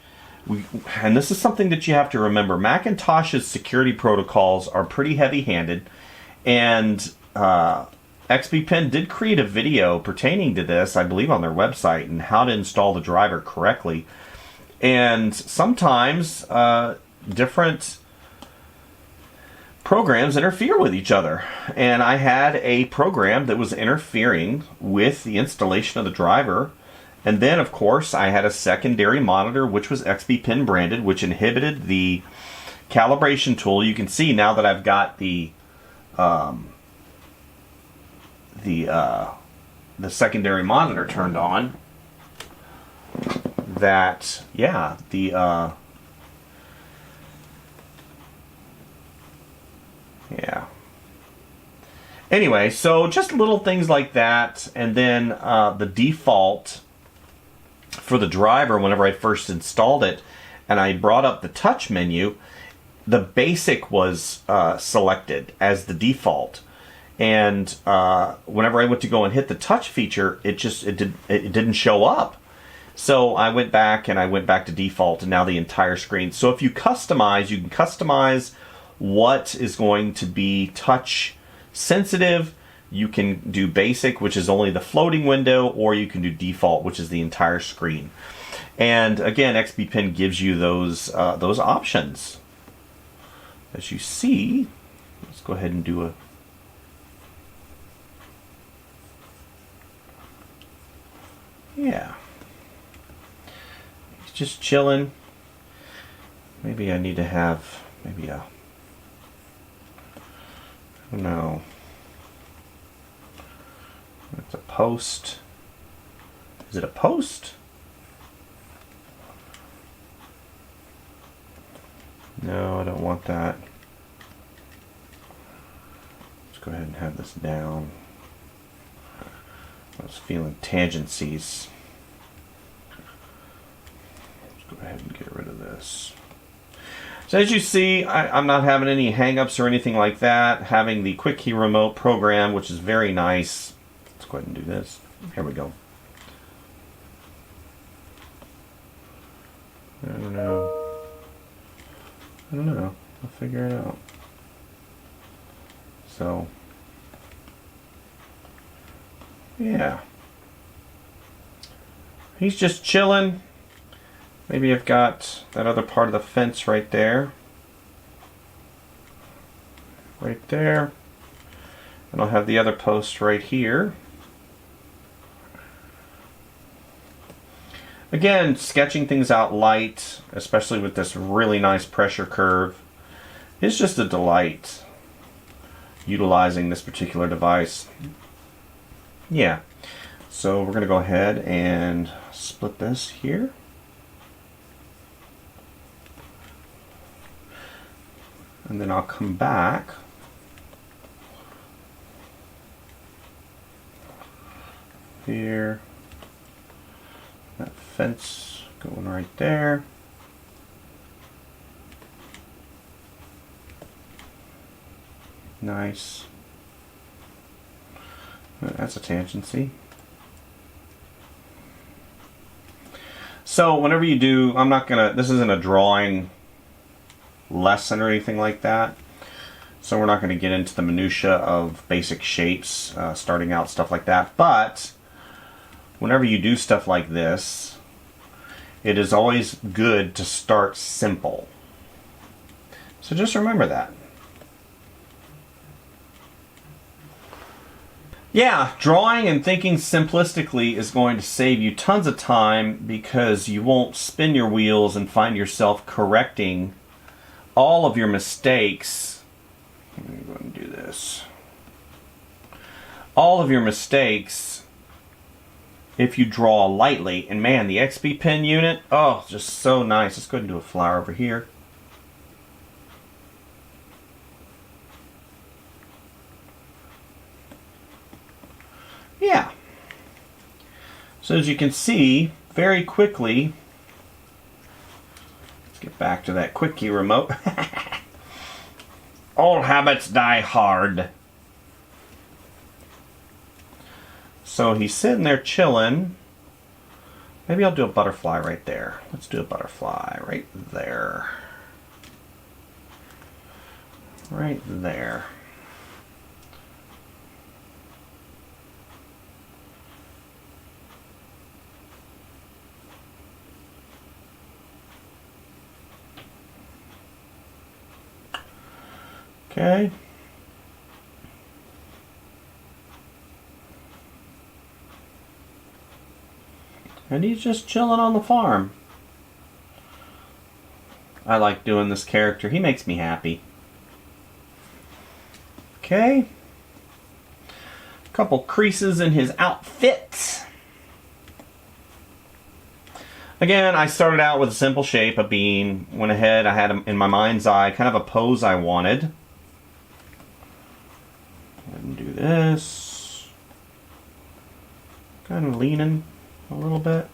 and this is something that you have to remember, Macintosh's security protocols are pretty heavy-handed, and XPPen did create a video pertaining to this, I believe, on their website, and how to install the driver correctly. And sometimes different programs interfere with each other. And I had a program that was interfering with the installation of the driver. And then, of course, I had a secondary monitor, which was XPPen branded, which inhibited the calibration tool. You can see now that I've got the secondary monitor turned on, that, yeah, yeah. Anyway, so just little things like that, and then the default for the driver, whenever I first installed it, and I brought up the touch menu, the basic was selected as the default. And whenever I went to go and hit the touch feature, it didn't show up. So I went back to default, and now the entire screen. So if you customize, you can customize what is going to be touch sensitive. You can do basic, which is only the floating window, or you can do default, which is the entire screen. And again, XPPen gives you those options. As you see, let's go ahead and do a Yeah. He's just chilling. Maybe I need to have maybe a, I don't know. It's a post. Is it a post? No, I don't want that. Let's go ahead and have this down. I was feeling tangencies. Let's go ahead and get rid of this. So as you see, I'm not having any hang-ups or anything like that. Having the quick key remote program, which is very nice. Let's go ahead and do this. Here we go. I don't know. I'll figure it out. So, yeah. He's just chilling. Maybe I've got that other part of the fence right there. Right there. And I'll have the other post right here. Again, sketching things out light, especially with this really nice pressure curve, is just a delight utilizing this particular device. Yeah, so we're going to go ahead and split this here. And then I'll come back here. That fence going right there. Nice. That's a tangency. So whenever you do, I'm not gonna, this isn't a drawing lesson or anything like that. So we're not gonna get into the minutia of basic shapes, starting out, stuff like that. But whenever you do stuff like this, it is always good to start simple. So just remember that. Yeah, drawing and thinking simplistically is going to save you tons of time because you won't spin your wheels and find yourself correcting all of your mistakes. Let me go ahead and do this. All of your mistakes if you draw lightly. And man, the XPPen unit, oh, just so nice. Let's go ahead and do a flower over here. Yeah. So as you can see, very quickly, let's get back to that quick key remote. Old habits die hard. So he's sitting there chilling. Maybe I'll do a butterfly right there. Let's do a butterfly right there. Right there. Okay. And he's just chilling on the farm. I like doing this character. He makes me happy. Okay. A couple creases in his outfit. Again, I started out with a simple shape, a bean. Went ahead, I had in my mind's eye kind of a pose I wanted. Go ahead and do this. Kind of leaning a little bit.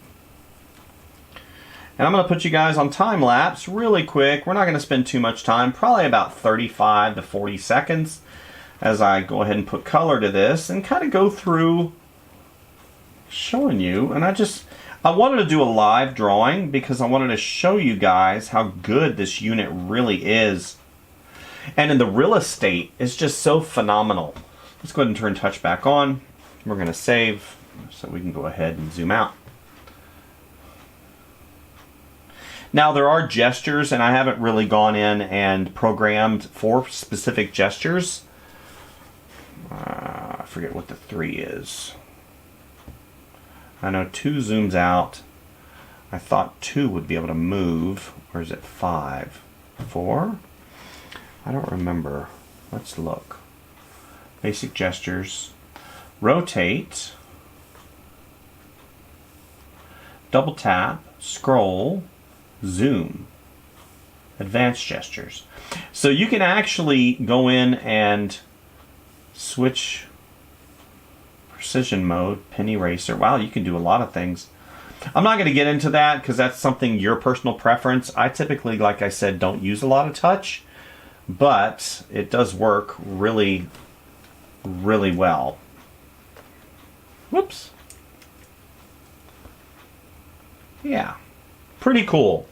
And I'm going to put you guys on time lapse really quick. We're not going to spend too much time, probably about 35 to 40 seconds as I go ahead and put color to this and kind of go through showing you. And I wanted to do a live drawing because I wanted to show you guys how good this unit really is. And in the real estate, it's just so phenomenal. Let's go ahead and turn touch back on. We're going to save so we can go ahead and zoom out. Now there are gestures, and I haven't really gone in and programmed for specific gestures. I forget what the 3 is. I know 2 zooms out. I thought 2 would be able to move. Or is it 5? 4? I don't remember. Let's look. Basic gestures. Rotate. Double tap. Scroll. Zoom. Advanced gestures. So you can actually go in and switch precision mode, pen eraser. Wow, you can do a lot of things. I'm not going to get into that because that's something your personal preference. I typically, like I said, don't use a lot of touch, but it does work really, really well. Whoops. Yeah, pretty cool.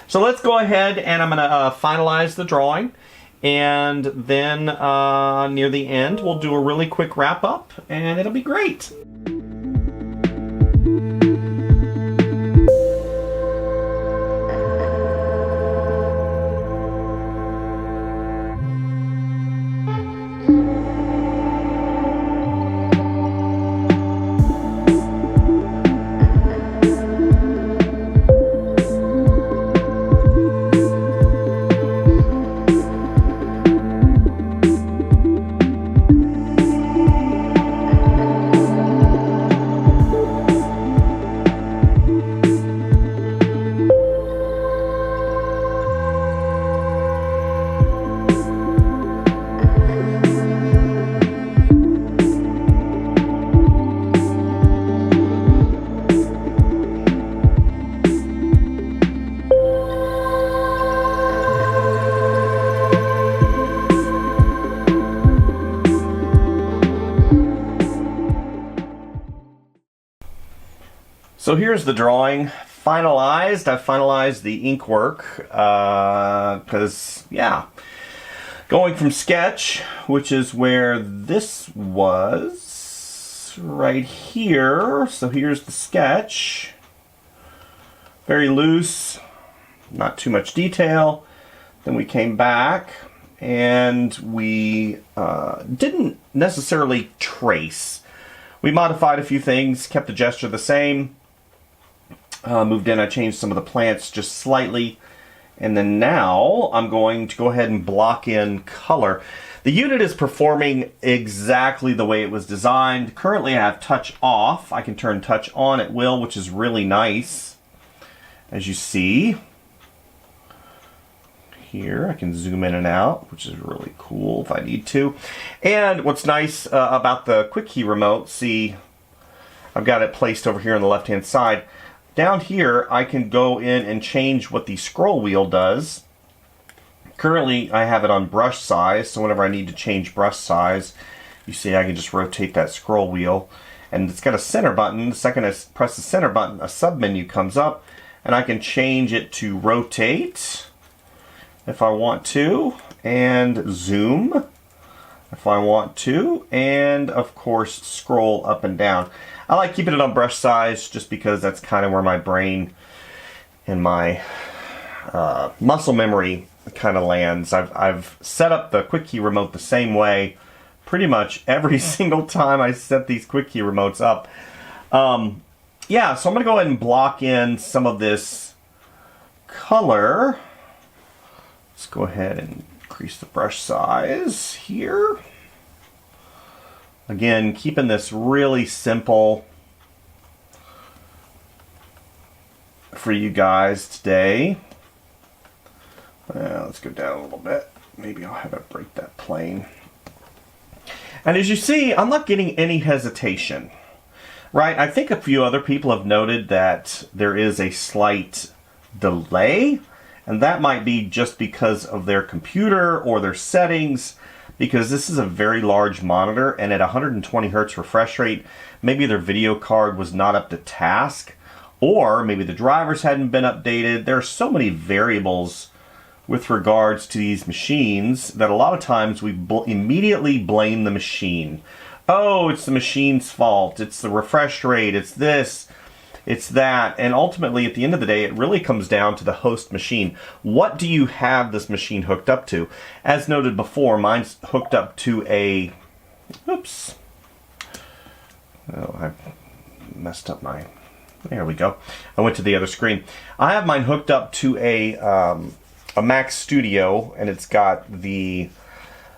So let's go ahead and I'm going to finalize the drawing, and then near the end we'll do a really quick wrap up and it'll be great. So here's the drawing finalized. I've finalized the ink work because, yeah, going from sketch, which is where this was, right here. So here's the sketch. Very loose, not too much detail. Then we came back and we didn't necessarily trace. We modified a few things, kept the gesture the same. Moved in, I changed some of the plants just slightly, and then now I'm going to go ahead and block in color. The unit is performing exactly the way it was designed. Currently I have touch off. I can turn touch on at will, which is really nice. As you see here, I can zoom in and out, which is really cool if I need to. And what's nice about the quick key remote, see, I've got it placed over here on the left hand side. Down here, I can go in and change what the scroll wheel does. Currently, I have it on brush size, so whenever I need to change brush size, you see I can just rotate that scroll wheel. And it's got a center button. The second I press the center button, a sub-menu comes up, and I can change it to rotate if I want to, and zoom if I want to, and of course scroll up and down. I like keeping it on brush size just because that's kind of where my brain and my muscle memory kind of lands. I've set up the quick key remote the same way pretty much every single time I set these quick key remotes up. Yeah, so I'm going to go ahead and block in some of this color. Let's go ahead and increase the brush size here. Again, keeping this really simple for you guys today. Let's go down a little bit. Maybe I'll have it break that plane. And as you see, I'm not getting any hesitation, right? I think a few other people have noted that there is a slight delay, and that might be just because of their computer or their settings, because this is a very large monitor, and at 120 hertz refresh rate, maybe their video card was not up to task, or maybe the drivers hadn't been updated. There are so many variables with regards to these machines that a lot of times we immediately blame the machine. Oh, it's the machine's fault. It's the refresh rate. It's this. It's that. And ultimately, at the end of the day, it really comes down to the host machine. What do you have this machine hooked up to? As noted before, mine's hooked up to a... Oops. Oh, I messed up my... There we go. I went to the other screen. I have mine hooked up to a Mac Studio, and it's got the...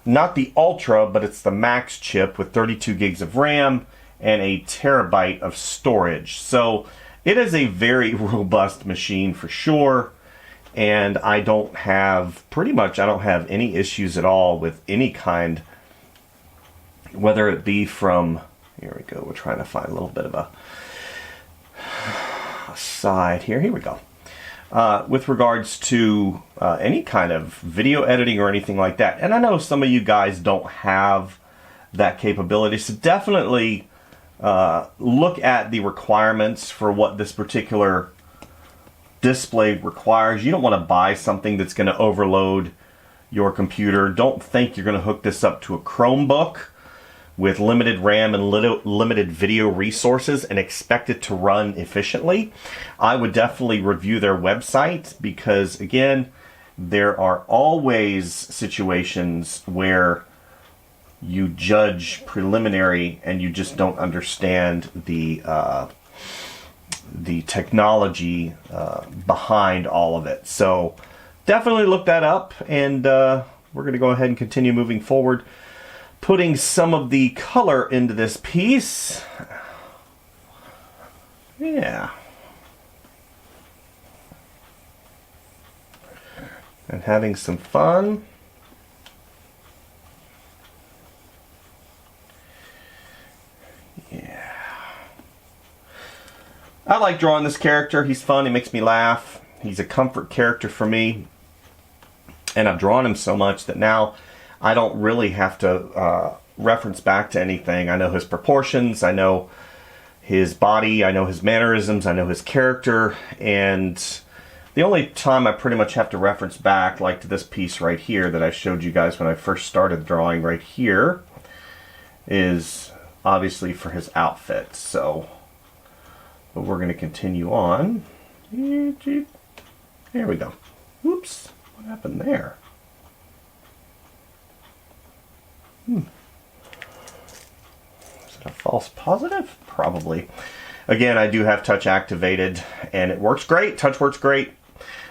not the Ultra, but it's the Max chip with 32 gigs of RAM and a terabyte of storage. So it is a very robust machine for sure. And I don't have any issues at all with any kind, whether it be from, here we go, we're trying to find a little bit of a side here. Here we go. With regards to any kind of video editing or anything like that. And I know some of you guys don't have that capability, so definitely look at the requirements for what this particular display requires. You don't want to buy something that's going to overload your computer. Don't think you're going to hook this up to a Chromebook with limited RAM and limited video resources and expect it to run efficiently. I would definitely review their website because, again, there are always situations where you judge preliminary and you just don't understand the technology behind all of it. So definitely look that up, and we're going to go ahead and continue moving forward, putting some of the color into this piece. Yeah. And having some fun. Yeah. I like drawing this character. He's fun. He makes me laugh. He's a comfort character for me. And I've drawn him so much that now I don't really have to reference back to anything. I know his proportions. I know his body. I know his mannerisms. I know his character. And the only time I pretty much have to reference back, like to this piece right here that I showed you guys when I first started drawing right here, is obviously for his outfit. So, but we're going to continue on. There we go. Whoops. What happened there? Is it a false positive? Probably. Again, I do have touch activated and it works great. Touch works great.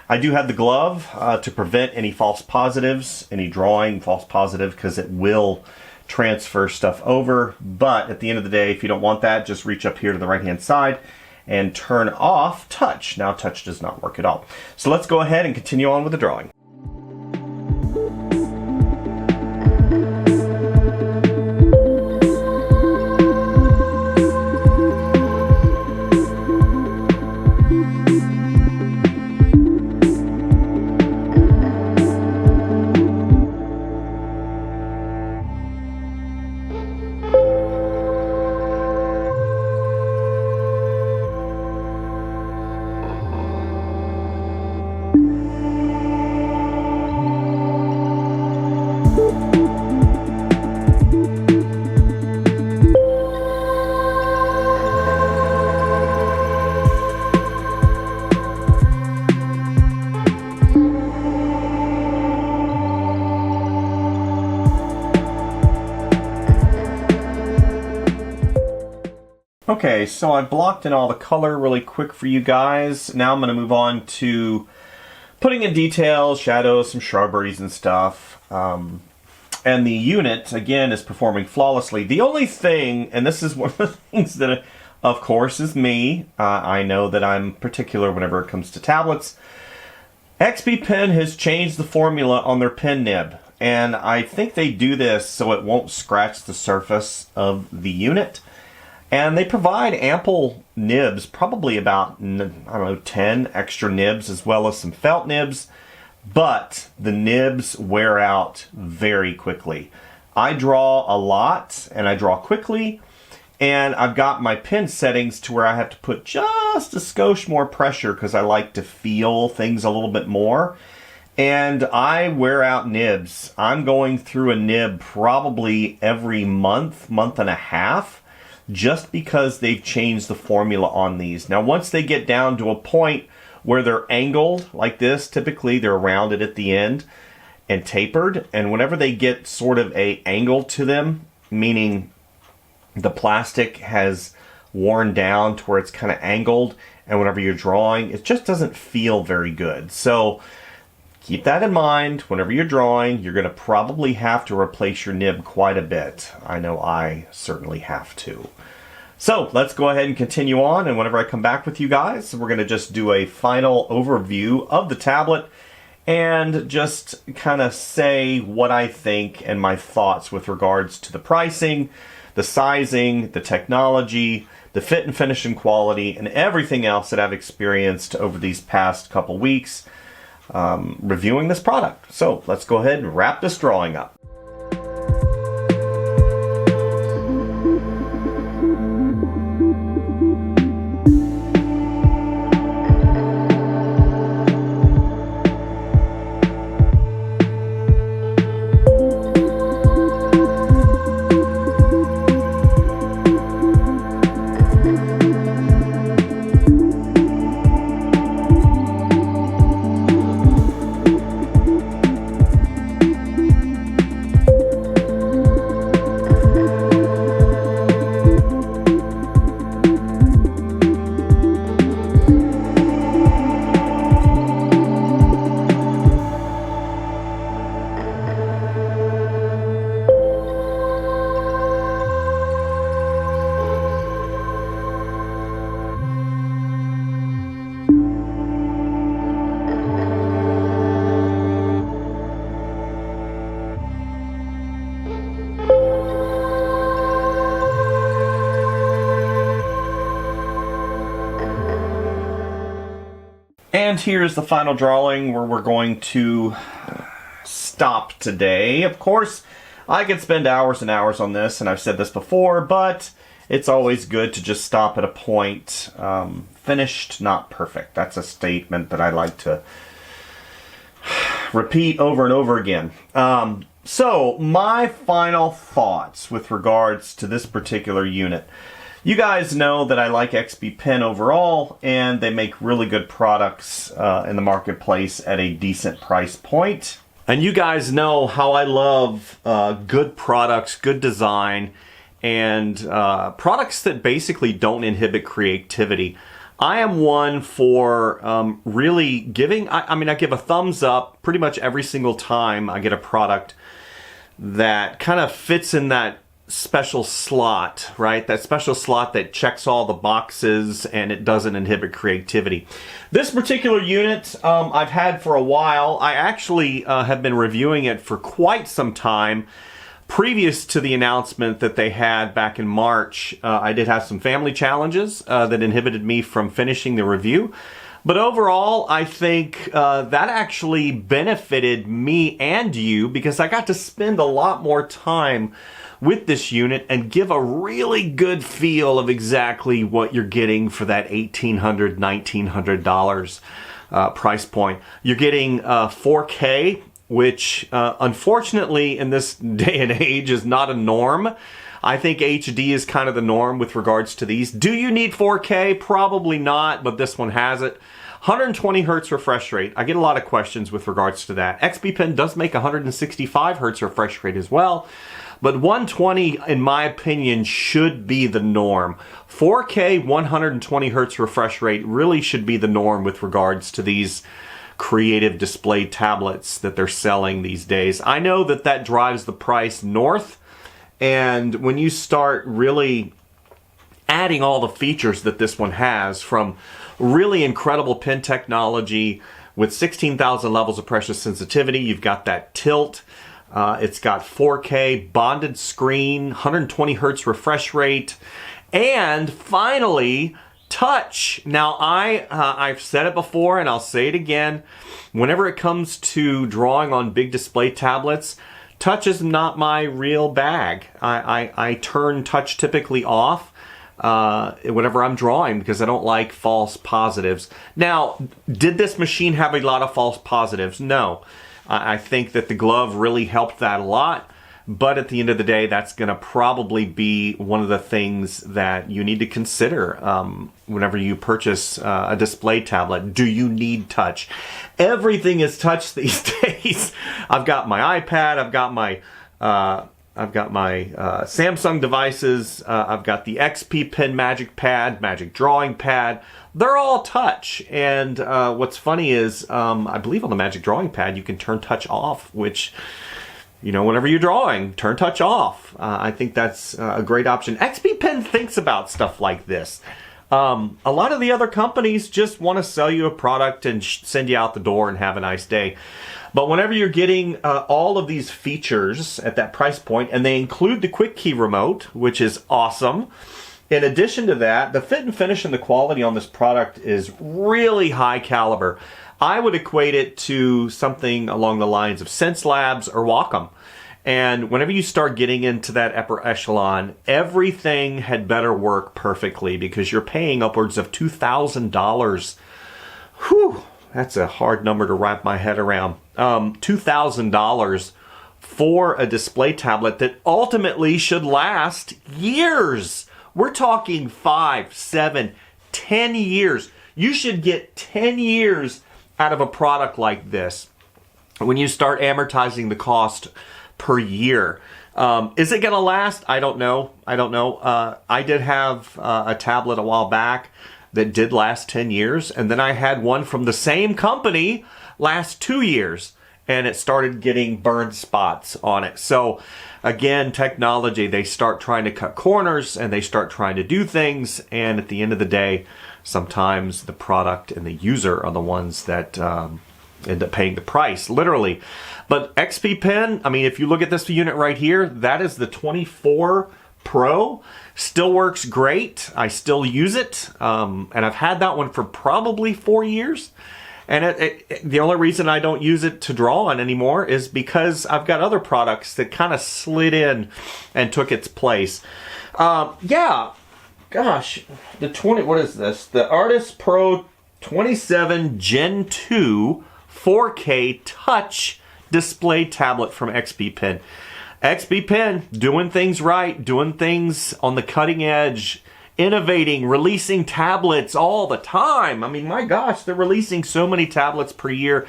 I do have the glove to prevent any false positives, any drawing false positive, because it will transfer stuff over. But at the end of the day, if you don't want that, just reach up here to the right hand side and turn off touch. Now touch does not work at all. So let's go ahead and continue on with the drawing. Okay, so I blocked in all the color really quick for you guys. Now I'm going to move on to putting in details, shadows, some shrubberies and stuff. And the unit, again, is performing flawlessly. The only thing, and this is one of the things that, of course, is me. I know that I'm particular whenever it comes to tablets. XPPen has changed the formula on their pen nib. And I think they do this so it won't scratch the surface of the unit. And they provide ample nibs, probably about, I don't know, 10 extra nibs, as well as some felt nibs. But the nibs wear out very quickly. I draw a lot, and I draw quickly. And I've got my pen settings to where I have to put just a skosh more pressure because I like to feel things a little bit more. And I wear out nibs. I'm going through a nib probably every month, month and a half, just because they've changed the formula on these. Now, once they get down to a point where they're angled like this, typically they're rounded at the end and tapered. And whenever they get sort of a angle to them, meaning the plastic has worn down to where it's kind of angled, and whenever you're drawing, it just doesn't feel very good. So keep that in mind. Whenever you're drawing, you're going to probably have to replace your nib quite a bit. I know I certainly have to. So let's go ahead and continue on, and whenever I come back with you guys, we're going to just do a final overview of the tablet and just kind of say what I think and my thoughts with regards to the pricing, the sizing, the technology, the fit and finish and quality, and everything else that I've experienced over these past couple weeks reviewing this product. So let's go ahead and wrap this drawing up. And here's the final drawing where we're going to stop today. Of course, I could spend hours and hours on this, and I've said this before, but it's always good to just stop at a point. Finished, not perfect. That's a statement that I like to repeat over and over again. So, my final thoughts with regards to this particular unit. You guys know that I like XPPen overall, and they make really good products in the marketplace at a decent price point. And you guys know how I love good products, good design, and products that basically don't inhibit creativity. I am one for really giving, I give a thumbs up pretty much every single time I get a product that kind of fits in that special slot, right? That special slot that checks all the boxes and it doesn't inhibit creativity. This particular unit I've had for a while. I actually have been reviewing it for quite some time. Previous to the announcement that they had back in March, I did have some family challenges that inhibited me from finishing the review. But overall, I think that actually benefited me and you because I got to spend a lot more time with this unit and give a really good feel of exactly what you're getting for that $1,800, $1,900 price point. You're getting 4K, which unfortunately in this day and age is not a norm. I think HD is kind of the norm with regards to these. Do you need 4K? Probably not, but this one has it. 120 hertz refresh rate. I get a lot of questions with regards to that. XPPen does make 165 hertz refresh rate as well. But 120, in my opinion, should be the norm. 4K 120 hertz refresh rate really should be the norm with regards to these creative display tablets that they're selling these days. I know that that drives the price north, and when you start really adding all the features that this one has, from really incredible pen technology with 16,000 levels of pressure sensitivity, you've got that tilt. It's got 4K bonded screen, 120 hertz refresh rate, and finally, touch. Now, I've said it before, and I'll say it again. Whenever it comes to drawing on big display tablets, touch is not my real bag. I turn touch typically off whenever I'm drawing because I don't like false positives. Now, did this machine have a lot of false positives? No. I think that the glove really helped that a lot, but at the end of the day, that's going to probably be one of the things that you need to consider whenever you purchase a display tablet. Do you need touch? Everything is touch these days. I've got my iPad, I've got my my Samsung devices. I've got the XPPen Magic Pad, Magic Drawing Pad. They're all touch. And what's funny is, I believe on the Magic Drawing Pad you can turn touch off, which, you know, whenever you're drawing, turn touch off. I think that's a great option. XPPen thinks about stuff like this. A lot of the other companies just want to sell you a product and send you out the door and have a nice day. But whenever you're getting all of these features at that price point, and they include the quick key remote, which is awesome. In addition to that, the fit and finish and the quality on this product is really high caliber. I would equate it to something along the lines of Sense Labs or Wacom. And whenever you start getting into that upper echelon, everything had better work perfectly because you're paying upwards of $2,000. Whew, that's a hard number to wrap my head around. $2,000 for a display tablet that ultimately should last years. We're talking 5, 7, 10 years. You should get 10 years out of a product like this when you start amortizing the cost per year. Is it going to last? I don't know. I did have a tablet a while back that did last 10 years. And then I had one from the same company last 2 years. And it started getting burned spots on it. So again, technology, they start trying to cut corners and they start trying to do things. And at the end of the day, sometimes the product and the user are the ones that end up paying the price, literally. But XPPen, I mean, if you look at this unit right here, that is the 24 Pro. Still works great. I still use it. And I've had that one for probably 4 years. And the only reason I don't use it to draw on anymore is because I've got other products that kind of slid in and took its place. Yeah, gosh, what is this? The Artist Pro 27 Gen 2 4K Touch display tablet from XPPen. XPPen doing things right, doing things on the cutting edge, innovating, releasing tablets all the time. I mean, my gosh, they're releasing so many tablets per year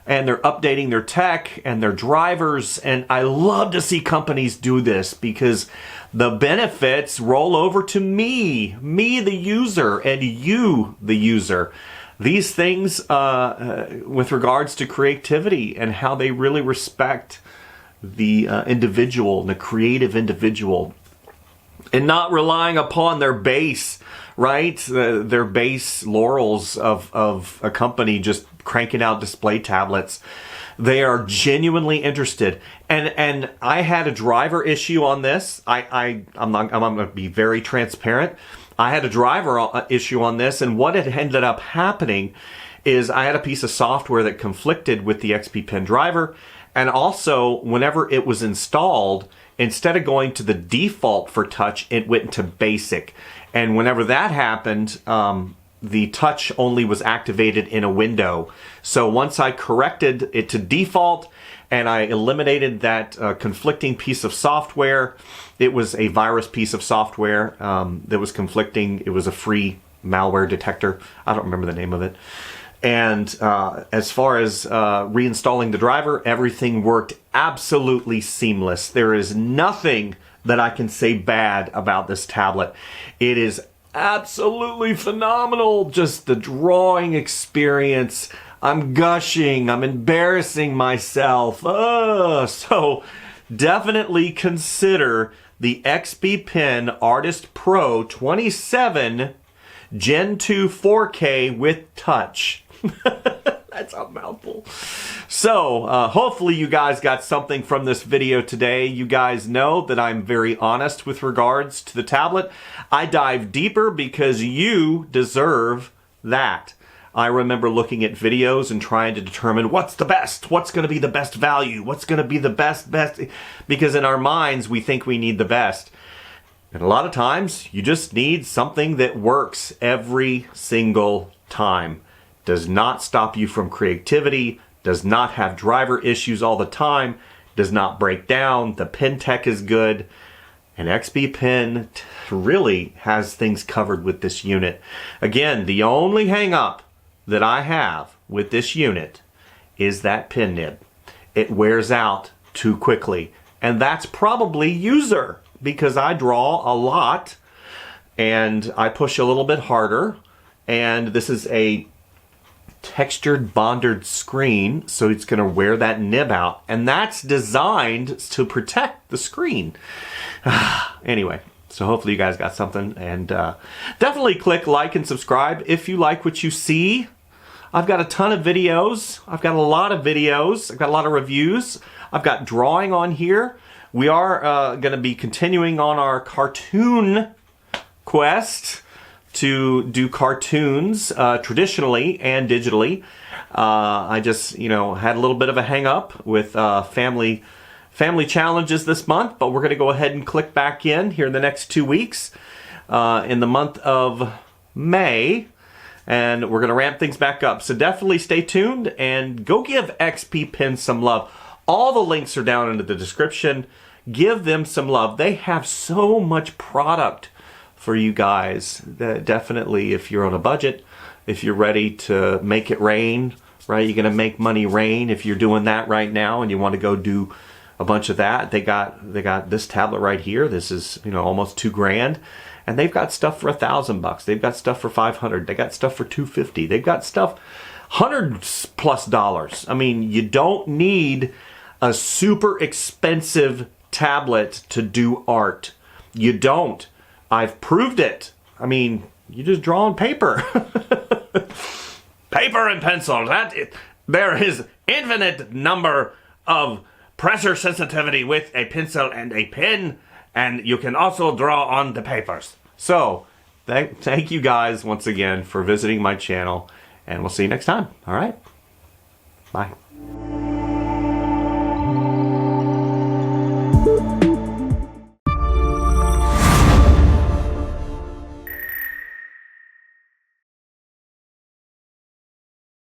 and they're updating their tech and their drivers. And I love to see companies do this because the benefits roll over to me the user, and you, the user. These things with regards to creativity and how they really respect the individual, the creative individual, and not relying upon their base, right? Their base laurels of a company just cranking out display tablets. They are genuinely interested. And I had a driver issue on this. I'm going to be very transparent. I had a driver issue on this, and what had ended up happening is I had a piece of software that conflicted with the XPPen driver, and also whenever it was installed, instead of going to the default for touch, it went into basic. And whenever that happened, the touch only was activated in a window. So once I corrected it to default and I eliminated that conflicting piece of software, it was a virus piece of software that was conflicting. It was a free malware detector. I don't remember the name of it. And as far as reinstalling the driver, everything worked absolutely seamless. There is nothing that I can say bad about this tablet. It is absolutely phenomenal. Just the drawing experience. I'm gushing. I'm embarrassing myself. So definitely consider the XPPen Artist Pro 27 Gen 2 4K with touch. That's a mouthful. So hopefully you guys got something from this video today. You guys know that I'm very honest with regards to the tablet. I dive deeper because you deserve that. I remember looking at videos and trying to determine what's the best, what's going to be the best value, what's going to be the best, because in our minds we think we need the best. And a lot of times you just need something that works every single time. Does not stop you from creativity, does not have driver issues all the time, does not break down, the pen tech is good, and XPPen really has things covered with this unit. Again, the only hang up that I have with this unit is that pen nib. It wears out too quickly. and that's probably user, because I draw a lot and I push a little bit harder, and this is a textured bonded screen, so it's going to wear that nib out, and that's designed to protect the screen. Anyway, so hopefully you guys got something, and definitely click like and subscribe if you like what you see. I've got a ton of videos. I've got a lot of videos. I've got a lot of reviews. I've got drawing on here. We are going to be continuing on our cartoon quest to do cartoons traditionally and digitally. I just, had a little bit of a hang up with family challenges this month, but we're going to go ahead and click back in here in the next 2 weeks in the month of May, and we're going to ramp things back up. So definitely stay tuned and go give XPPen some love. All the links are down into the description. Give them some love. They have so much product for you guys. Definitely, if you're on a budget, if you're ready to make it rain, right? You're going to make money rain. If you're doing that right now and you want to go do a bunch of that, they got this tablet right here. This is almost $2,000, and they've got stuff for $1,000. They've got stuff for $500. They got stuff for $250. They've got stuff $100+. I mean, you don't need a super expensive tablet to do art. You don't. I've proved it. I mean, you just draw on paper. Paper and pencil. There is infinite number of pressure sensitivity with a pencil and a pen, and you can also draw on the papers. So, thank you guys once again for visiting my channel, and we'll see you next time. All right? Bye.